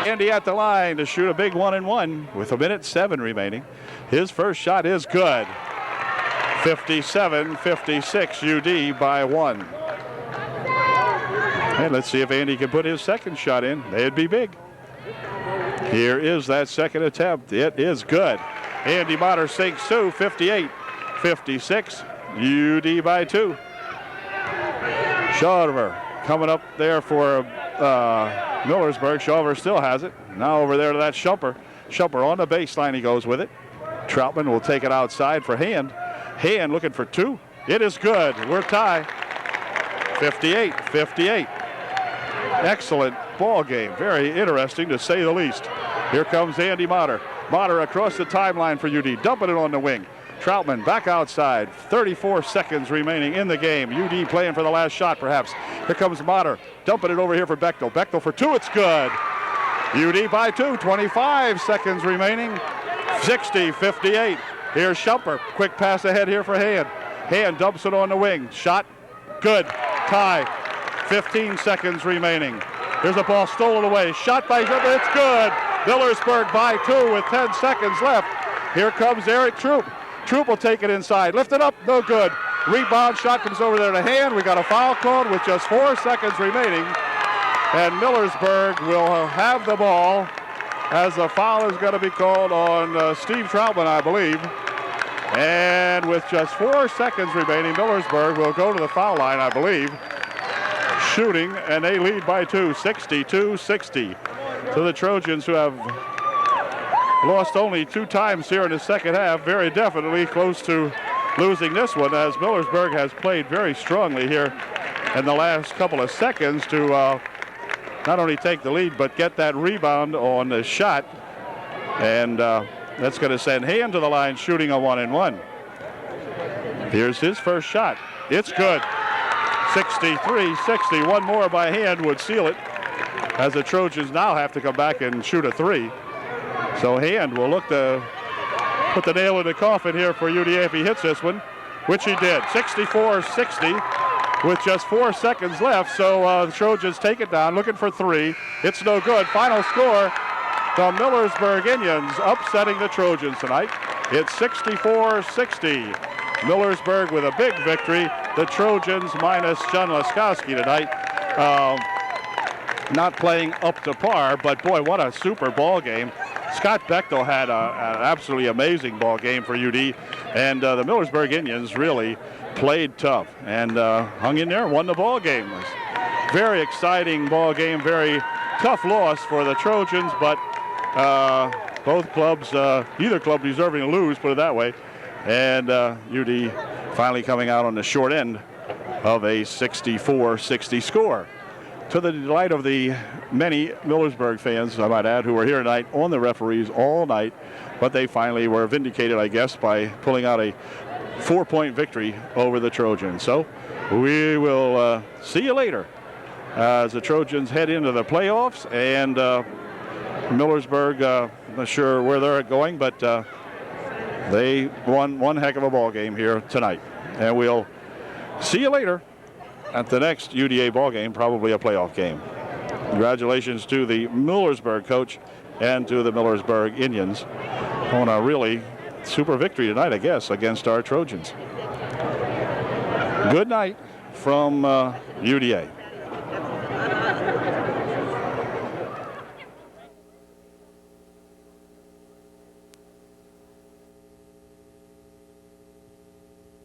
Andy at the line to shoot a big 1-and-1 with 1:07 remaining. His first shot is good. 57-56 UD by 1. And let's see if Andy can put his second shot in. It'd be big. Here is that second attempt. It is good. Andy Motter sinks to 58-56 UD by 2. Schulver coming up there for Millersburg. Schulver still has it. Now over there to that Shumper. Shumper on the baseline, he goes with it. Troutman will take it outside for Hand. Hand looking for 2. It is good. We're tied. 58-58. Excellent ball game. Very interesting to say the least. Here comes Andy Motter. Motter across the timeline for UD. Dumping it on the wing. Troutman back outside. 34 seconds remaining in the game. UD playing for the last shot, perhaps. Here comes Motter. Dumping it over here for Bechtel. Bechtel for 2. It's good. UD by 2. 25 seconds remaining. 60-58. Here's Shumper. Quick pass ahead here for Hand. Hand dumps it on the wing. Shot. Good. Tie. 15 seconds remaining. Here's a ball stolen away. Shot by Shumper. It's good. Millersburg by 2 with 10 seconds left. Here comes Eric Troop. Troop will take it inside. Lift it up. No good. Rebound shot comes over there to Hand. We got a foul called with just 4 seconds remaining. And Millersburg will have the ball as the foul is going to be called on Steve Troutman, I believe. And with just 4 seconds remaining, Millersburg will go to the foul line, I believe. Shooting, and they lead by 2, 62-60. To the Trojans, who have lost only 2 times here in the second half, very definitely close to losing this one, as Millersburg has played very strongly here in the last couple of seconds to not only take the lead, but get that rebound on the shot. And that's going to send Hand to the line, shooting a 1-and-1. Here's his first shot. It's good. 63-60. One more by Hand would seal it, as the Trojans now have to come back and shoot a 3. So Hand will look to put the nail in the coffin here for UDA if he hits this one, which he did. 64-60 with just 4 seconds left. So the Trojans take it down, looking for 3. It's no good. Final score, the Millersburg Indians upsetting the Trojans tonight. It's 64-60. Millersburg with a big victory. The Trojans minus John Laskowski tonight. Not playing up to par, but boy, what a super ball game. Scott Bechtel had an absolutely amazing ball game for UD, and the Millersburg Indians really played tough and hung in there and won the ball game. It was a very exciting ball game, very tough loss for the Trojans, but both clubs, either club deserving to lose, put it that way, and UD finally coming out on the short end of a 64-60 score. To the delight of the many Millersburg fans, I might add, who were here tonight on the referees all night, but they finally were vindicated, I guess, by pulling out a 4-point victory over the Trojans. So we will see you later as the Trojans head into the playoffs, and Millersburg, I'm not sure where they're going, but they won one heck of a ball game here tonight. And we'll see you later at the next UDA ball game, probably a playoff game. Congratulations to the Millersburg coach and to the Millersburg Indians on a really super victory tonight, I guess, against our Trojans. Good night from UDA.